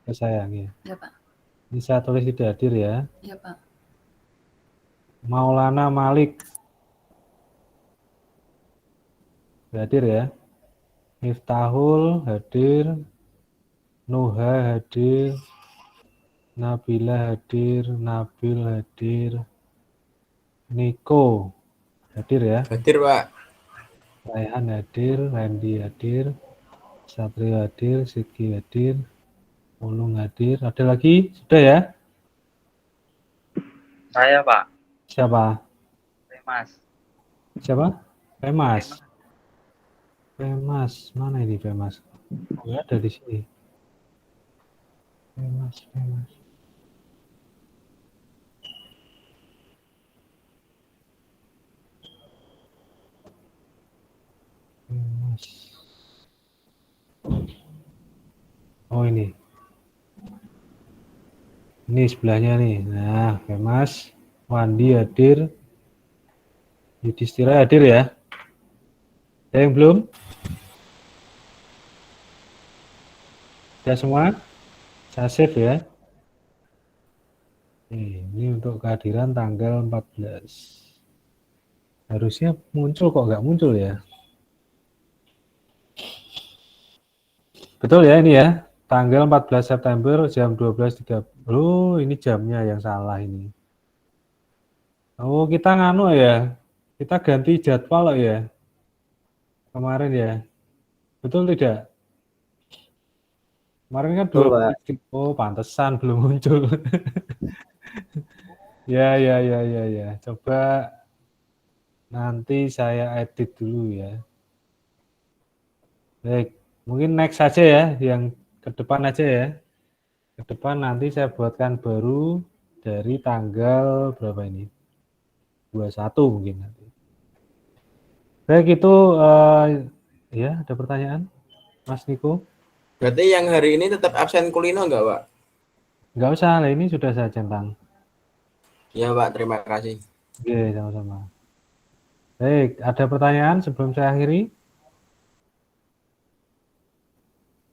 ke saya ya. ya Pak, Ini saya tulis tidak hadir ya. ya Pak. Maulana Malik hadir ya. Miftahul hadir. Nuha hadir. Nabila hadir. Nabil hadir. Niko hadir ya. Hadir, Pak. Raihan hadir. Randy hadir. Satrio hadir. Siki hadir. Ulung hadir. Ada lagi? Sudah ya? Saya, Pak. Siapa? Mas. Siapa? Pemas. Pemas. Mana ini Pemas? Nggak ada di sini. Pemas. Oh ini. Ini sebelahnya nih. Nah, Pemas. Wandi hadir. Yudhistira hadir ya. Ada yang belum? Sudah semua? Saya save ya. Ini untuk kehadiran tanggal 14. Harusnya muncul kok nggak muncul ya. Betul ya ini ya. Tanggal 14 September jam 12.30. Oh, ini jamnya yang salah ini. Oh, kita nganu ya. Kita ganti jadwal loh ya. Kemarin ya. Betul tidak? Kemarin kan Betul, 12. Oh, pantesan belum muncul. Ya. Coba nanti saya edit dulu ya. Baik, mungkin next saja ya, yang ke depan aja ya. Ke depan nanti saya buatkan baru dari tanggal berapa ini? 21 mungkin nanti. Baik itu ya, ada pertanyaan Mas Niko? Berarti yang hari ini tetap absen kulino enggak, Pak? Enggak usah, lah ini sudah saya centang. Iya, Pak, terima kasih. Oke, sama-sama. Baik, ada pertanyaan sebelum saya akhiri?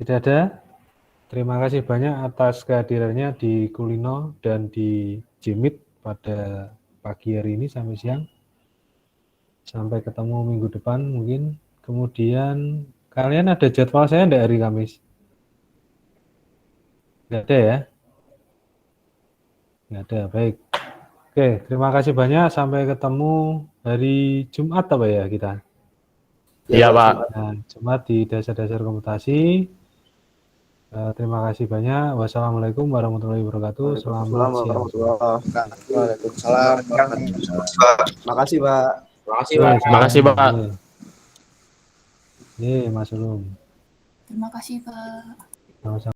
Tidak ada? Terima kasih banyak atas kehadirannya di Kulino dan di Jimit pada pagi hari ini sampai siang. Sampai ketemu minggu depan mungkin. Kemudian kalian ada jadwal saya enggak hari Kamis? Enggak ada ya? Enggak ada, baik. Oke, terima kasih banyak. Sampai ketemu hari Jumat apa ya kita? Iya, Pak. Nah, Jumat di dasar-dasar komputasi. Terima kasih banyak. Wassalamualaikum warahmatullahi wabarakatuh. Selamat siang. Waalaikumsalam. Makasih, Pak. Terima kasih, Pak. Terima kasih, Pak. Boleh. Nih, Mas Ulum. Terima kasih, Pak. Sama-sama.